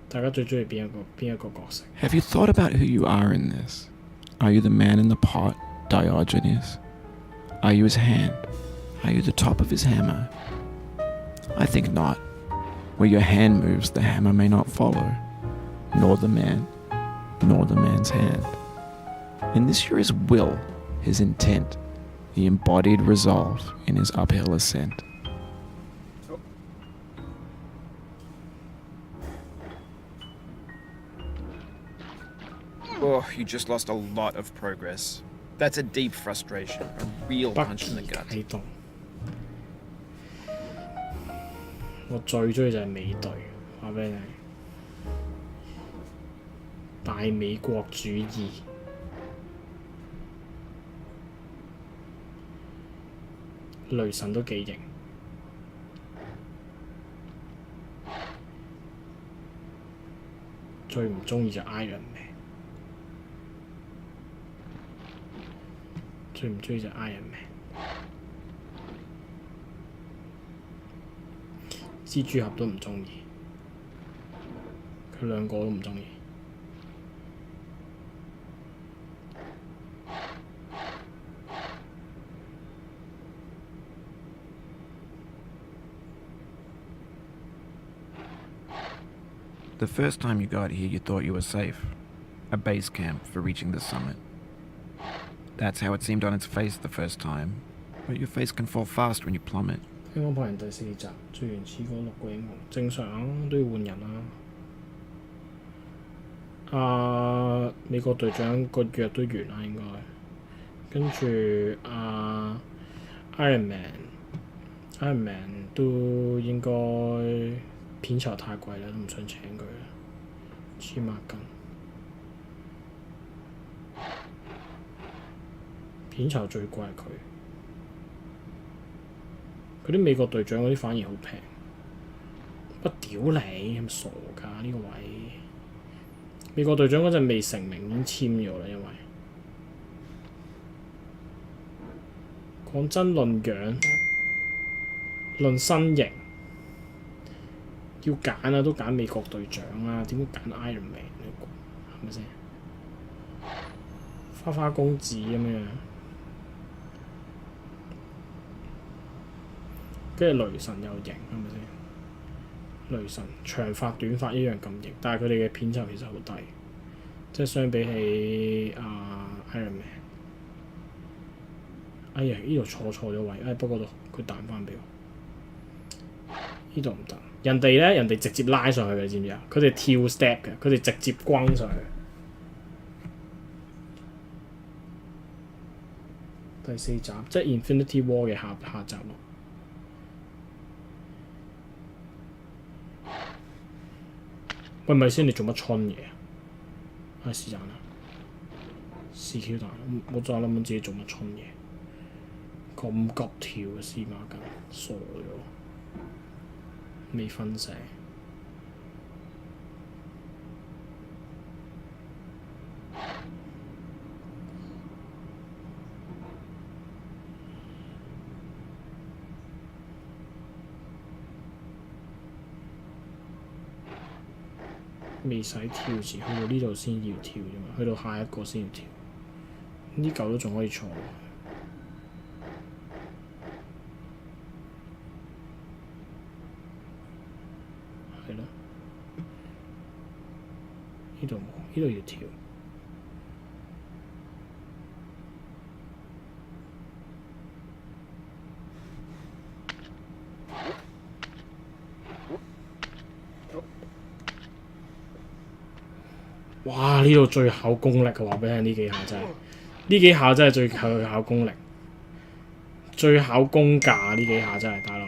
大家最中意邊一個角色 Have you thought about who you are in this? Are you the man in the pot, Diogenes? Are you his hand? Are you the top of his hammer? I think not. Where your hand moves, the hammer may not follow, nor the man, nor the man's hand. In this you're his will, his intent, the embodied resolve in his uphill ascent. Oh, you just lost a lot of progress. That's a deep frustration, a real 北 punch in the 傑 gut. 啟動。我最中意就係美隊，話俾你聽，大美國主義。雷神都幾型。最唔中意就 Iron Man， 最唔中意就 Iron Man。蜘蛛俠都唔中意，佢兩個都唔中意。The first time you got here, you thought you were safe. A base camp for reaching the summit. That's how it seemed on its face the first time. But your face can fall fast when you plummet. 香港拍完第4集，最原始嗰6個英雄，正常啊，都要換人啦。美國隊長個約都完啦，應該。跟住Iron Man 都應該片酬太貴啦，都唔想請佢啦，黐孖筋。片酬最貴係佢。佢啲美國隊長嗰啲反而好平，不屌你係咪傻㗎？呢個位美國隊長嗰陣未成名已經簽咗啦，因為講真論樣論身形要揀啊，都揀美國隊長啦，點會揀 Iron Man 呢個係咪先？花花公子咁樣。跟住雷神又型，係咪先？雷神長髮短髮一樣咁型，但係佢哋嘅片酬其實好低，即係相比起Iron Man。哎呀，呢度錯咗位，不過佢彈翻俾我。呢度唔得，人哋直接拉上去嘅，知唔知啊？佢哋跳 step 嘅，佢哋直接轟上去。第4集即係 Infinity War 嘅下集咯。喂，咪先，你做乜春嘢啊？是但啦，CQ 彈，我再諗諗自己做乜春嘢，咁急跳嘅司馬筋，傻咗，未瞓醒。未使跳字，去到呢度先要跳啫嘛，去到下一個先要跳。呢嚿都仲可以坐。係咯，呢度冇，呢度要跳。哇！呢度最考功力嘅話俾你聽，呢幾下真係最考功力，最考功架呢幾下真係大佬，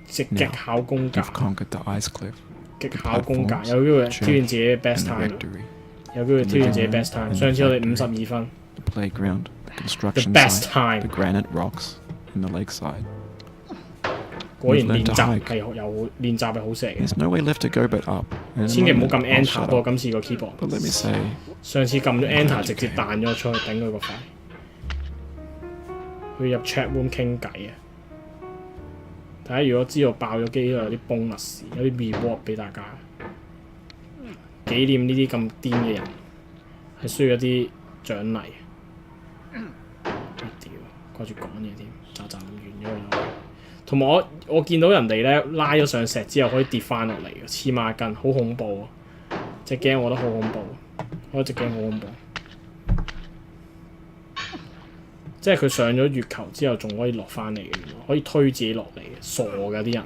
極考功架，極考功架，有機會挑戰自己嘅 best time， 有機會挑戰自己 best time。上次我哋52分 ，the best time。果然練習係好食嘅。千祈唔好撳 Enter 多，今次個 keyboard。上次撳咗 Enter 直接彈咗出去，頂佢個肺。佢入 chat room 傾偈啊！大家如果知道爆咗機都有啲 bonus， 有啲 reward 俾大家，紀念呢啲咁癲嘅人，係需要一啲獎勵。屌，掛住講嘢添，就完咗佢。同埋我見到人哋咧拉咗上石之後可以跌翻落嚟嘅，黐孖筋，好恐怖啊！隻 game 我覺得好恐怖，我覺得隻 game 好恐怖。即係佢上咗月球之後，仲可以落翻嚟嘅，可以推自己落嚟嘅，傻㗎啲人，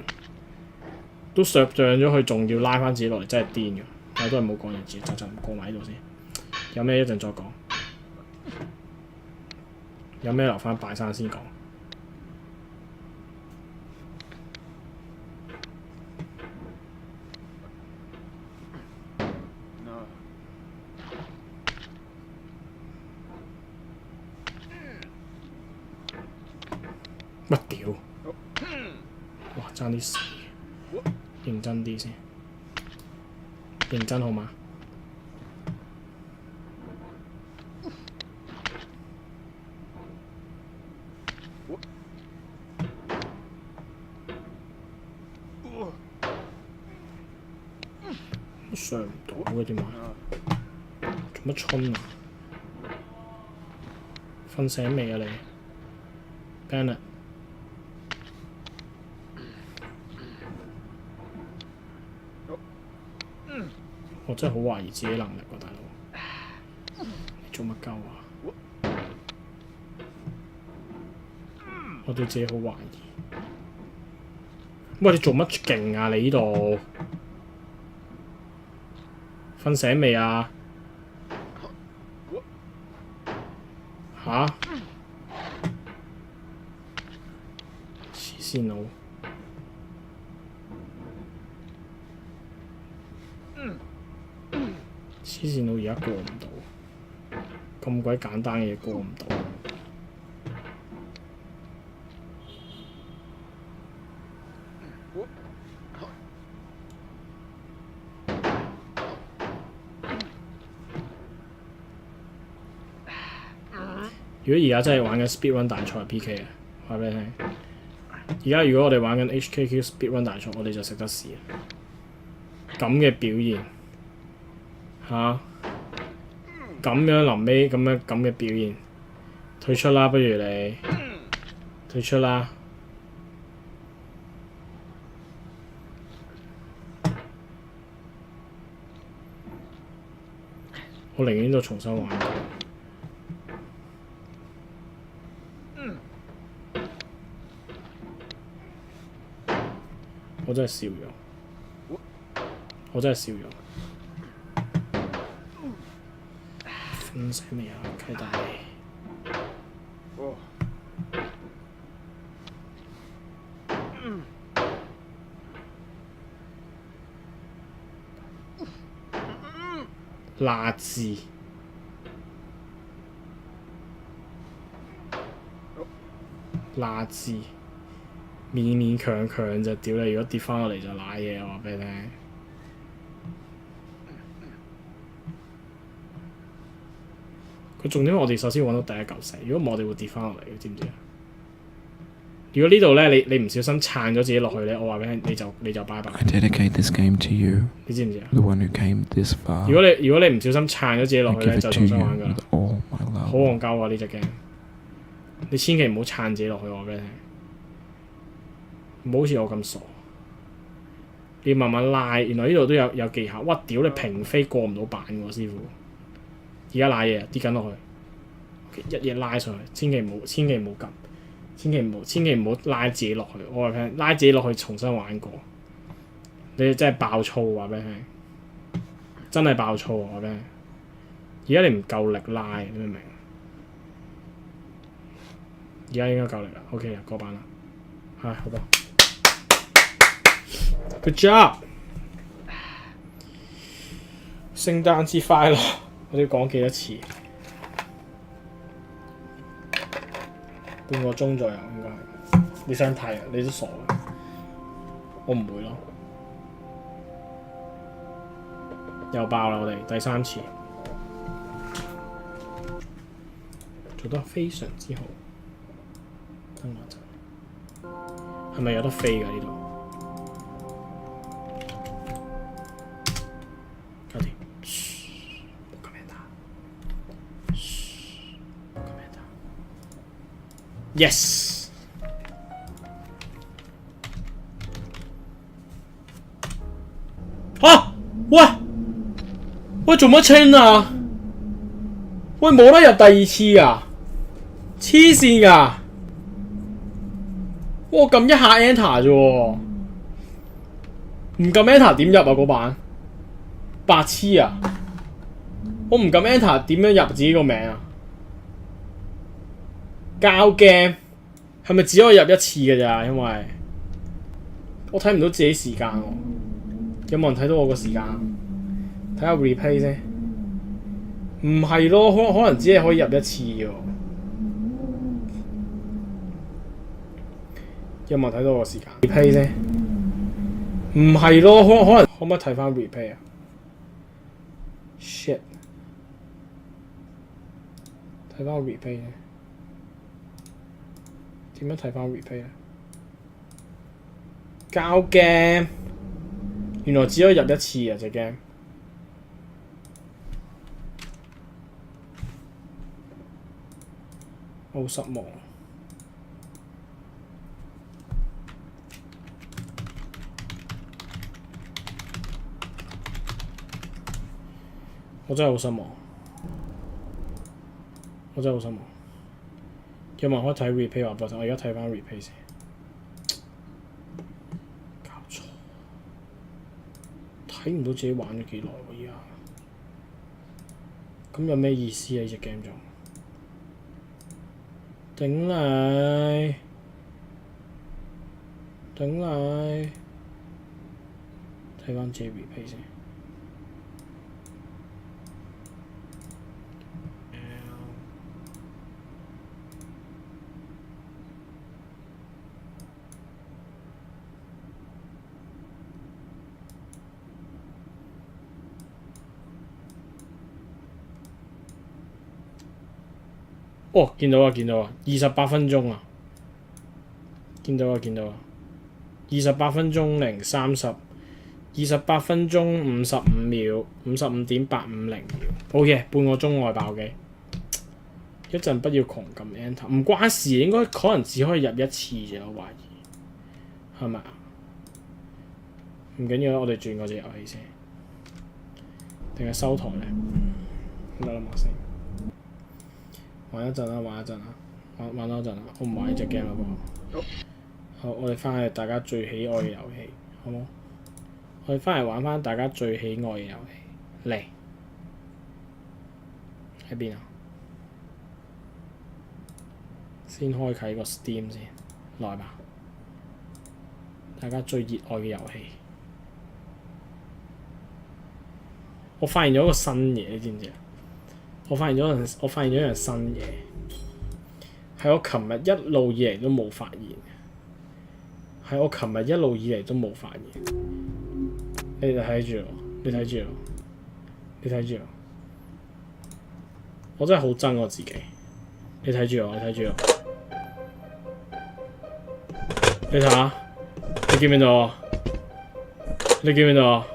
都削漲咗佢，仲要拉翻自己落嚟，真係癲嘅。但係都係冇講嘢字，就過埋呢度先。有咩一陣再講，有咩留翻拜山先講。乜屌！哇，爭啲死，認真啲先，認真好嗎？上唔到嘅點解？做乜春啊？瞓醒未啊你 ？Bennett。我真係好懷疑自己能力喎，大佬！你做乜鳩啊？我對自己好懷疑。喂，你做乜勁啊？你呢度瞓醒未啊？吓？黐線佬！黐線佬而家過唔到，咁鬼簡單嘅嘢過唔到。如果而家真係玩緊 speedrun 大賽 PK 啊，話俾你聽。而家如果我哋玩緊 HKQ speedrun 大賽，我哋就食得屎啊！咁嘅表現嚇，咁樣臨尾咁嘅表現，退出啦，不如你退出啦。我寧願都重新玩過。我真係笑咗，我真係笑咗。瞓醒未啊，契弟？辣字，辣字。勉勉強強就屌你！如果跌翻落嚟就賴嘢，我話俾你聽。佢重點我哋首先揾到第一嚿石，如果唔係我哋會跌翻落嚟嘅，知唔知啊？如果呢度咧你唔小心撐咗自己落去咧，我話俾你聽，你就拜拜。I dedicate this game to you. 你知唔知啊？ The one who came this far. 如果你唔小心撐咗自己落去咧，就重新玩㗎啦。好戇鳩啊！呢隻 game，你千祈唔好撐自己落去，我話俾你聽。唔好似我咁傻，你要慢慢拉。原來呢度都有技巧。哇！屌你平飛過唔到板喎，師傅。而家拉嘢跌緊落去，一嘢拉上去，千祈唔好撳，千祈唔好拉自己落去。我話俾你聽，拉自己落去重新玩過，你真係爆粗話俾你聽，真係爆粗話俾你聽。而家你唔夠力拉，你明唔明？而家應該夠力啦 ，OK 啦，過板啦，係好噃。Good job！ 聖誕節快樂！我哋要講幾多次？半個鐘左右應該係。你想睇啊？你都傻嘅。我唔會咯。又爆啦！我哋第3次，做得非常之好。等我一陣。係咪有得飛㗎呢度？搞掂。冇咁樣打。冇咁樣打。Yes。啊！喂！喂，做乜清啊？喂，冇得入第二次啊！黐線㗎！我撳一下 Enter 啫喎，唔撳 Enter 點入啊？嗰版白痴啊！我唔撳 Enter 點樣入自己個名啊？交 game 係咪只可以入一次㗎咋？因為我睇唔到自己時間喎。有冇人睇到我個時間？睇下 replay 先。唔係咯，可能只係可以入一次喎。有冇人睇到我個時間 ？replay 先。唔係咯，可能可唔可以睇翻 replay 啊 ？shit！ 睇翻個 replay 咧，點樣睇翻 replay 啊？交 game。原來只可以入一次啊！隻 game 好失望。我真係好失望。我真係好失望。有冇人可以睇 replay 話俾我聽？我而家睇翻 replay 先。睇唔到自己玩咗幾耐喎，而家咁有咩意思啊？呢隻 game 仲頂你，頂你，睇翻自己 replay 先。哦，見到啊，見到啊，28分鐘啊，見到啊，見到啊，28分鐘零30，28分鐘55秒，55.850秒 ，OK， 半個鐘內爆機。一陣不要狂撳 Enter， 唔關事，應該可能只可以入一次啫，我懷疑，係咪啊？唔緊要啦，我哋轉嗰隻遊戲先，定係收台咧？得啦，冇先。玩一陣啦，玩一陣啦，玩多陣啦，我唔玩呢隻 game 啦噃。好，我哋翻去大家最喜愛嘅遊戲，好冇？我哋翻嚟玩翻大家最喜愛嘅遊戲，嚟喺邊啊？先開啟個 Steam 先，來吧！大家最熱愛嘅遊戲，我發現咗一個新嘢，你知唔知啊？我發現咗一樣新嘢，係我琴日一路以嚟都冇發現嘅，係我琴日一路以嚟都冇發現。你哋睇住我，你睇住我，你睇住我，我真係好憎我自己。你睇住我，你睇住我，你睇下，你見唔見到我？你見唔見到我？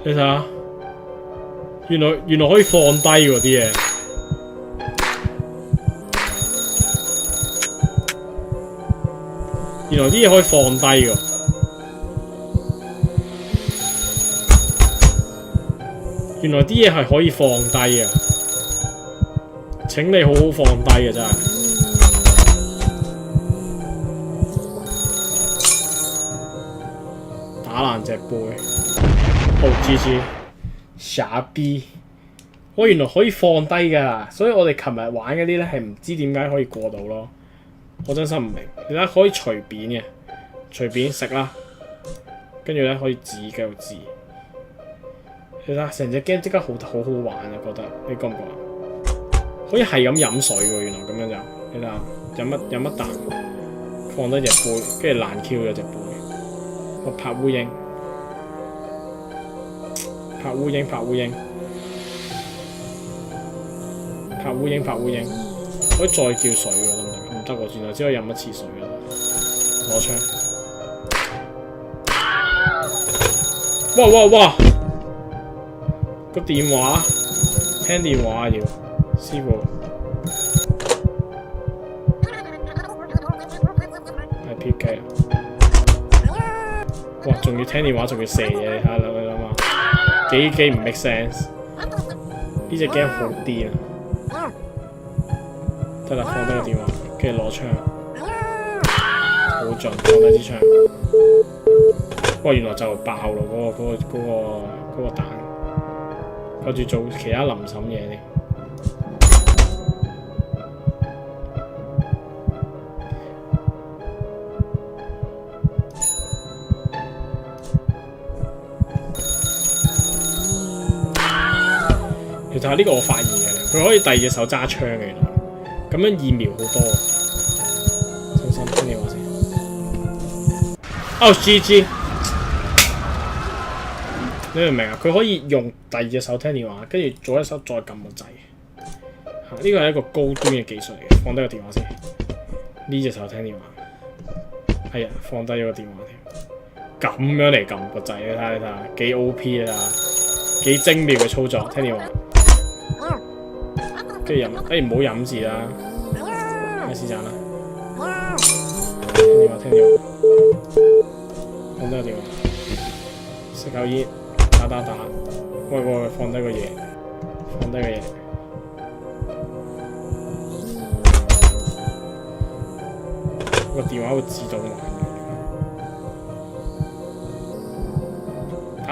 你睇下。原來可以放低喎啲嘢，原來啲嘢可以放低喎，原來啲嘢係可以放低嘅，請你好好放低嘅真係。打爛隻杯，好 GG。傻逼！我原來可以放低㗎，所以我哋琴日玩嗰啲咧係唔知點解可以過到咯。我真心唔明，你睇可以隨便嘅，隨便食啦，跟住咧可以自繼續自。你睇成隻 game 即刻好好玩啊！覺得你覺唔覺啊？可以係咁飲水喎，原來咁樣就你睇飲一啖，放低隻杯，跟住爛 Q 咗隻杯。我拍烏蠅。拍烏蠅，拍烏蠅，拍烏蠅，拍烏蠅，可以再叫水喎，得唔得？唔得喎，原來只可以飲一次水㗎啦。攞槍。哇！個電話，聽電話要，師傅。係 P 機啊！哇，仲要聽電話，仲要射嘢，你睇下你諗下，幾唔 make sense？ 呢隻 game 好癲啊！得啦，放低個電話，跟住攞槍，好盡，放低支槍。哇！原來就爆咯，嗰個彈，跟住做其他臨審嘢添。其實呢個我發現嘅，佢可以第二隻手揸槍嘅，原來咁樣易瞄好多。小心聽電話先。哦 GG， 你明唔明啊？佢可以用第二隻手聽電話，跟住左一手再撳個掣。呢個係一個高端嘅技術嚟嘅。放低個電話先。呢隻手聽電話。哎呀，放低咗個電話添。咁樣嚟撳個掣，你睇下，幾 OP 啊！幾精妙嘅操作，聽電話。跟住飲，唔好飲字啦，開始賺啦。聽電話，放低個電話，食口煙，打。喂，放低個嘢，個電話會自動還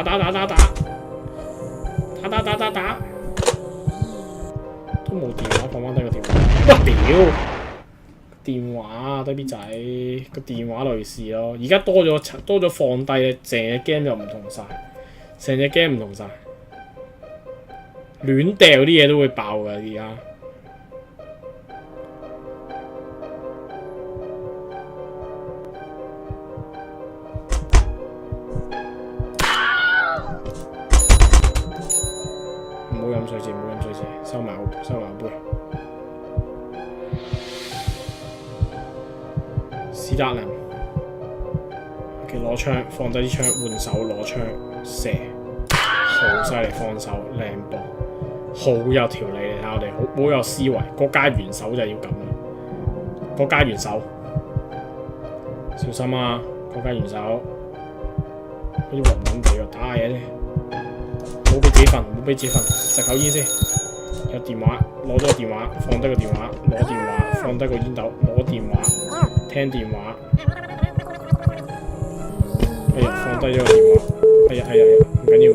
嘅。打。都冇電話，放翻低個電話。哇屌！電話低 B 仔個電話類似咯，而家多咗放低咧，成隻 game 又唔同晒，亂掉啲嘢都會爆㗎而家。唔好飲水先，收埋個杯。是但啦。OK， 攞槍，放低啲槍，換手攞槍射，好犀利，放手靚波，好有條理。你睇我哋好有思維，國家元首就要咁啦。國家元首，小心啊！國家元首，好似暈暈地喎，打下嘢啫。唔好俾自己瞓，食口煙先。有電話，攞咗個電話，放低個電話，攞電話，放低個煙斗，攞電話，聽電話。哎呀，放低咗個電話。哎呀，唔緊要，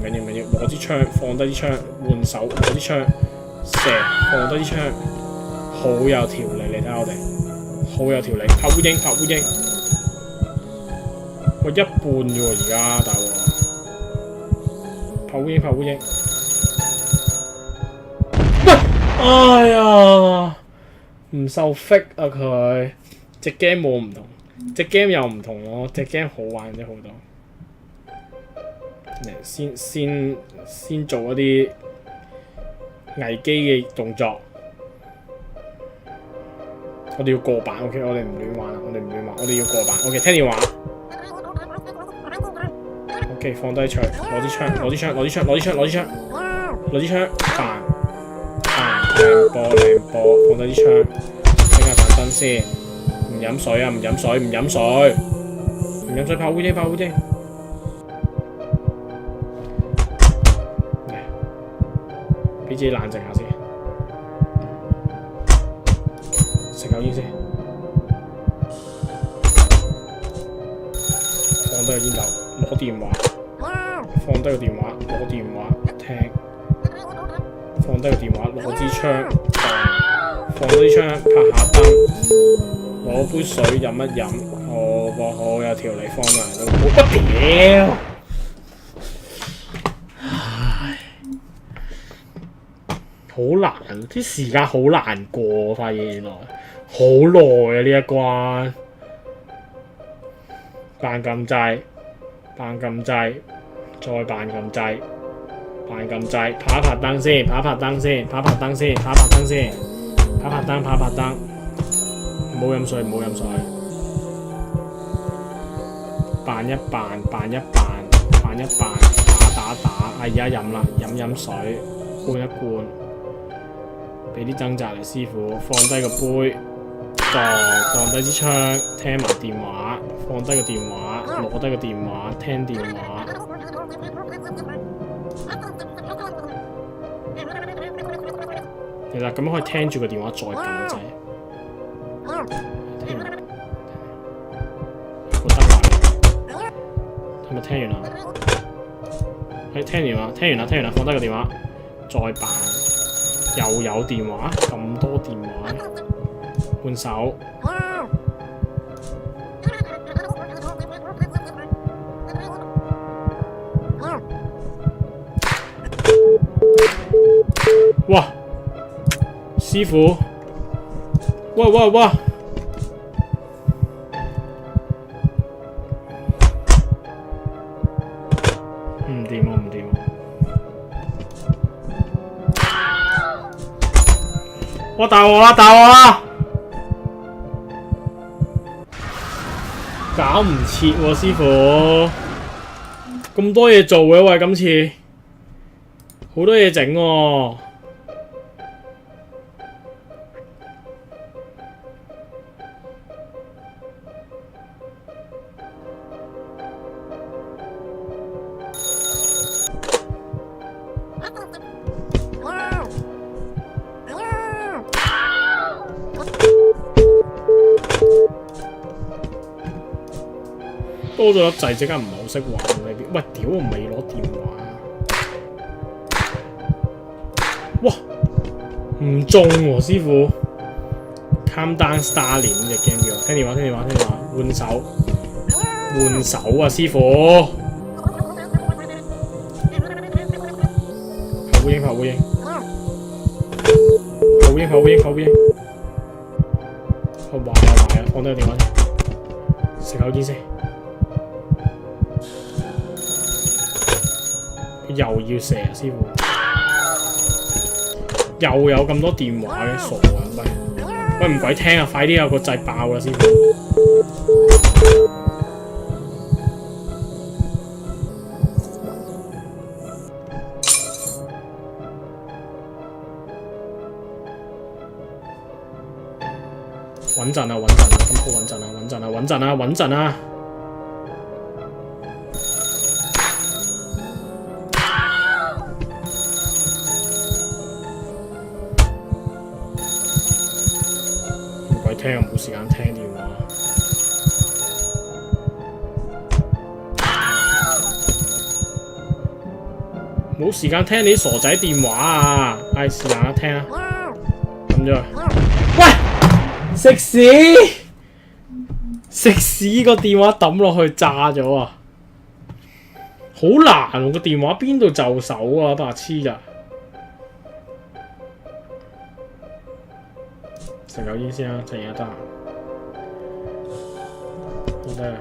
攞支槍，放低支槍，換手，攞支槍，射，放低支槍，好有條理。你睇下我哋，好有條理。拍烏蠅。喂，一半啫喎，而家大鑊。拍烏蠅。哎呀，唔受 fit 啊佢，隻 game 冇唔同，隻 game 又唔同咯，隻 game 好玩咗好多。先做一啲危機嘅動作，我哋要過版 ，OK， 我哋唔亂玩啦，我哋要過版 ，OK， 聽電話 ，OK， 放低槍，攞支槍，彈。靚波，放低啲槍，整下盞燈先。唔飲水，拍烏蠅。俾自己冷靜下先，食口煙先。放低個煙斗，攞電話，放低個電話，攞電話聽。放低個電話，攞支槍，放低支槍，拍下燈，攞杯水飲一飲，好有條理，放埋都好不屌。唉，好難，啲時間好難過，我發現原來好耐啊呢一關，扮撳掣，再扮撳掣。扮撳掣，拍一拍燈先，唔冇飲水，冇飲水。扮一扮，扮一扮，扮一扮，打。而家飲啦，飲水，灌一灌。俾啲掙扎嚟，師傅，放低個杯，放低支槍，聽埋電話，放低個電話，攞低個電話，聽電話。其實咁樣可以聽住個電話再撳掣。個燈壞，係咪聽完啦？聽完啦，放低個電話，再扮。又有電話，咁多電話，換手。哇！師傅，哇！唔掂喎，哇！大鑊啦！搞唔切喎，師傅，咁多嘢做嘅喂，今次好多嘢整喎。多咗粒掣，即刻唔係好識玩呢邊。喂，屌！我未攞電話。哇！唔中喎，師傅。Calm down Starling 呢隻 game 叫。聽電話，換手啊，師傅。口英。壞啊！放低個電話先。食口煙先。又要射啊，師傅！又有咁多電話嘅，傻啊！喂，唔鬼聽啊！快啲有個掣爆啦，師傅！穩陣啊！咁好穩陣啊！聽又冇時間聽電話，冇時間聽你啲傻仔電話啊！唉，是但啦，聽啦，撳咗。喂，食屎個電話抌落去炸咗啊！好難喎，個電話邊度就手啊，白痴㗎！食口煙先啦，趁而家得閒。好得啦。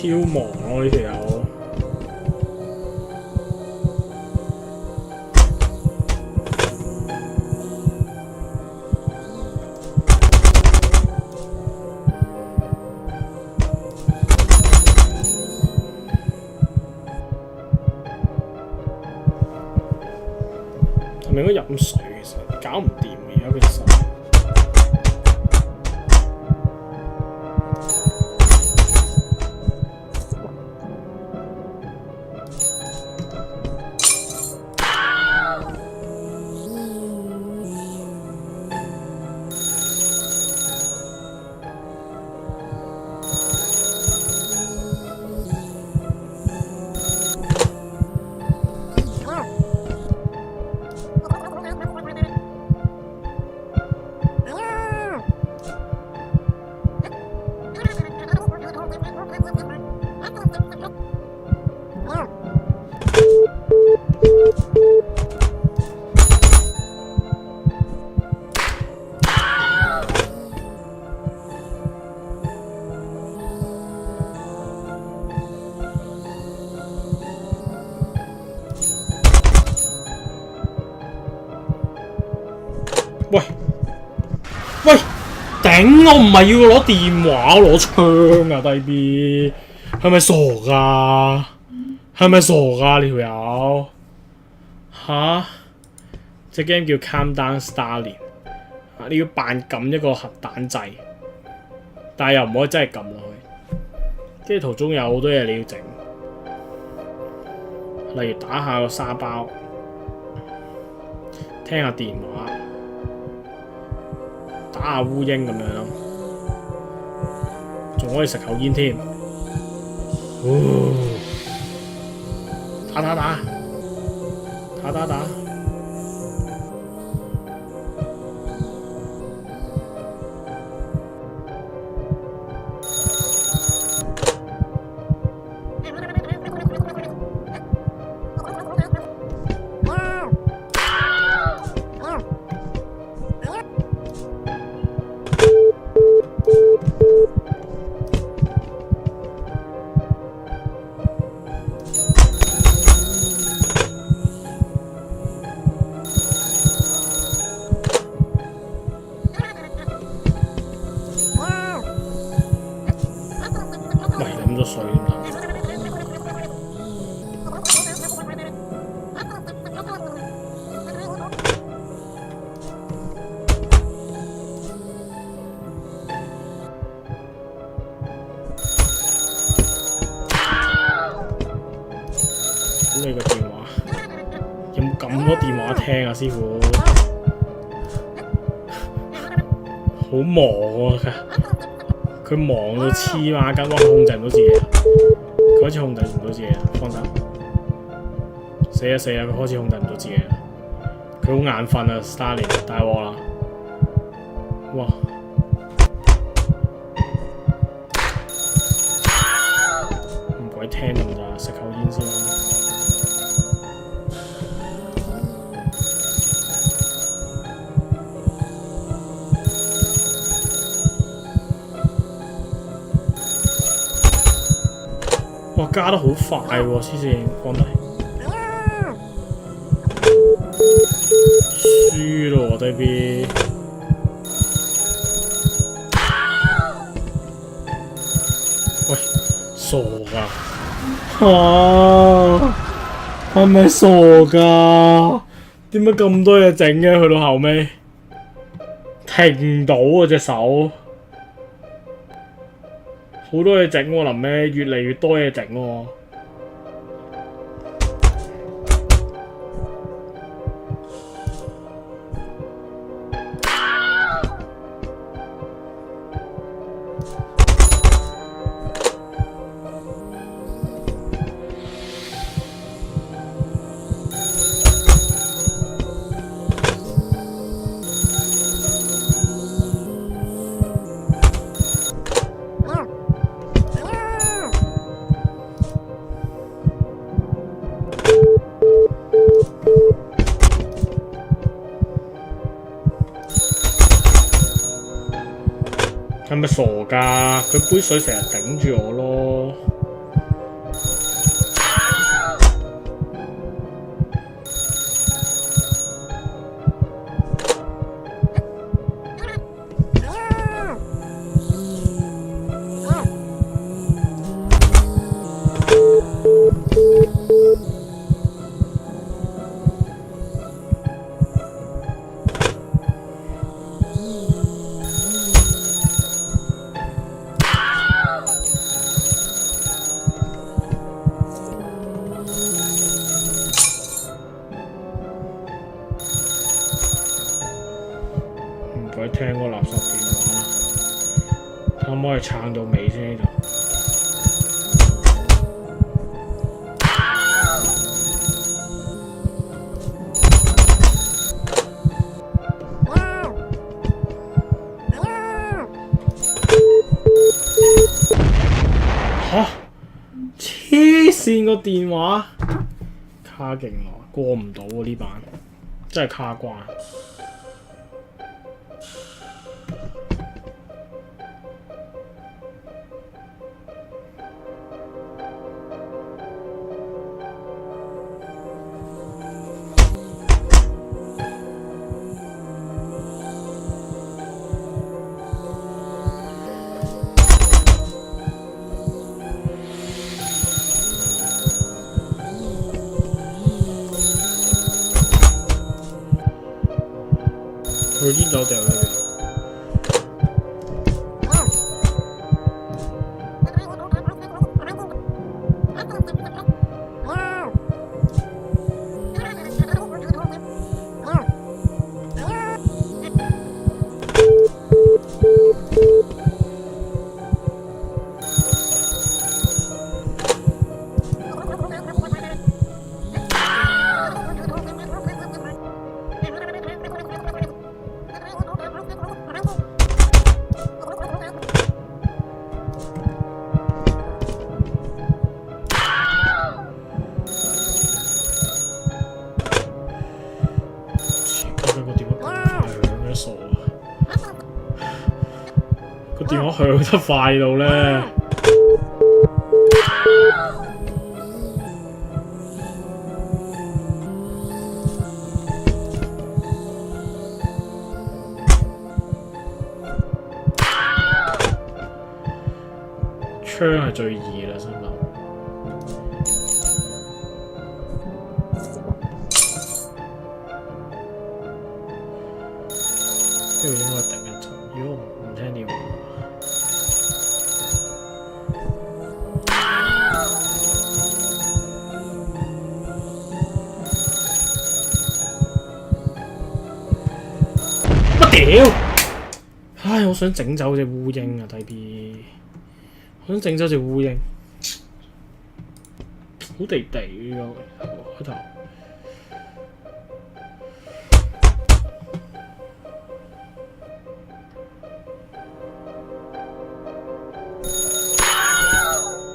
超忙咯呢條友。係咪應該飲水？其實搞唔掂而家佢手。喂喂，頂！我唔係要攞電話，攞槍啊！低 B 係咪傻㗎？係咪傻㗎？你條友吓？隻 game 叫 Calm Down Starling， 你要扮撳一個核彈掣，但係又唔可以真係撳落去。跟住途中有好多嘢你要整，例如打下個沙包，聽下電話，打下烏蠅咁樣咯，仲可以食口煙添。打！喂，飲咗水點得？你個電話有冇咁多電話聽啊，師傅？好忙啊！佢忙到黐孖筋，哇！佢控制唔到自己，佢開始控制唔到自己啦，放心。死啊！佢開始控制唔到自己啦，佢好眼瞓啊 ，Starling 大鑊啦！哇！唔鬼聽咁咋，食口煙先啦。哇，加得好快喎！黐線，放低。輸咯喎，低 B。喂，傻㗎？係咪傻㗎？點解咁多嘢整嘅？去到後尾停唔到啊隻手。好多嘢整喎，臨尾越嚟越多嘢整喎。係咪傻㗎？佢杯水成日頂住我咯。鬼聽嗰個垃圾電話啦，可唔可以撐到尾先呢度？嚇！黐線個電話卡勁耐，過唔到喎呢版，真係卡關。佢煙斗掉咗佢。個電話響得快到咧，槍係最易啦，心諗。呢度應該定一陣，如果唔聽電話。屌！唉，我想整走隻烏蠅啊，低 B， 我想整走隻烏蠅，好地地㗎開頭。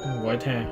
唔鬼聽。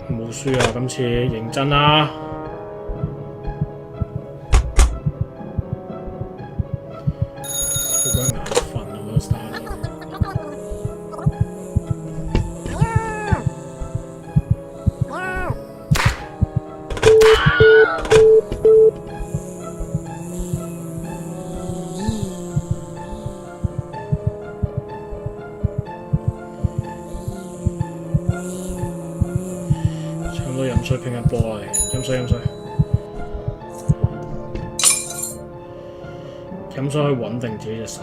冇輸啊！今次認真啦，好鬼眼瞓啊！嗰個 style。飲水拼一波嚟，飲水飲水，飲水可以穩定自己隻手，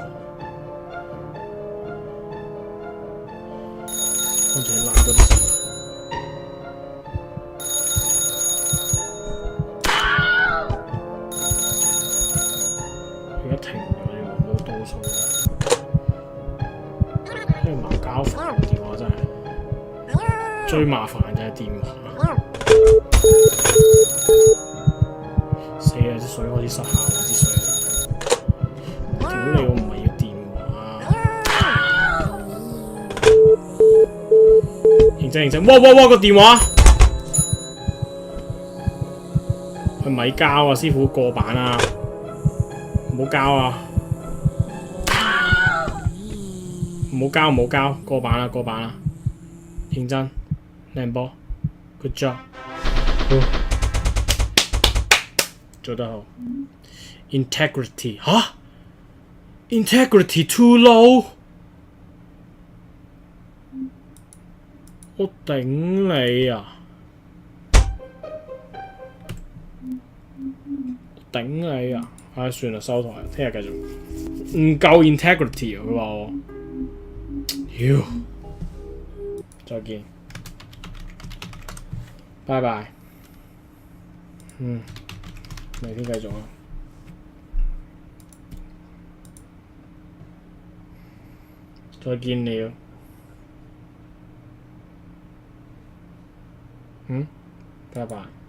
跟住拉多啲手。而家停咗喎，冇倒數。因為麻交煩電話真係最麻煩就係電話。死啦！啲水開始失效啦，啲水。屌你！我唔係要電話。認真認真，哇！個電話，佢咪交啊！師傅過版啊！唔好交啊！唔好交，過版啦！認真，靚波 ，good job。做得好 ，integrity 吓 ，integrity too low， 我頂你啊！頂你啊！唉，算啦，收台，聽日繼續。唔夠 integrity 啊！佢話我，妖，再見，拜拜。明天繼續啊！再見了。拜拜。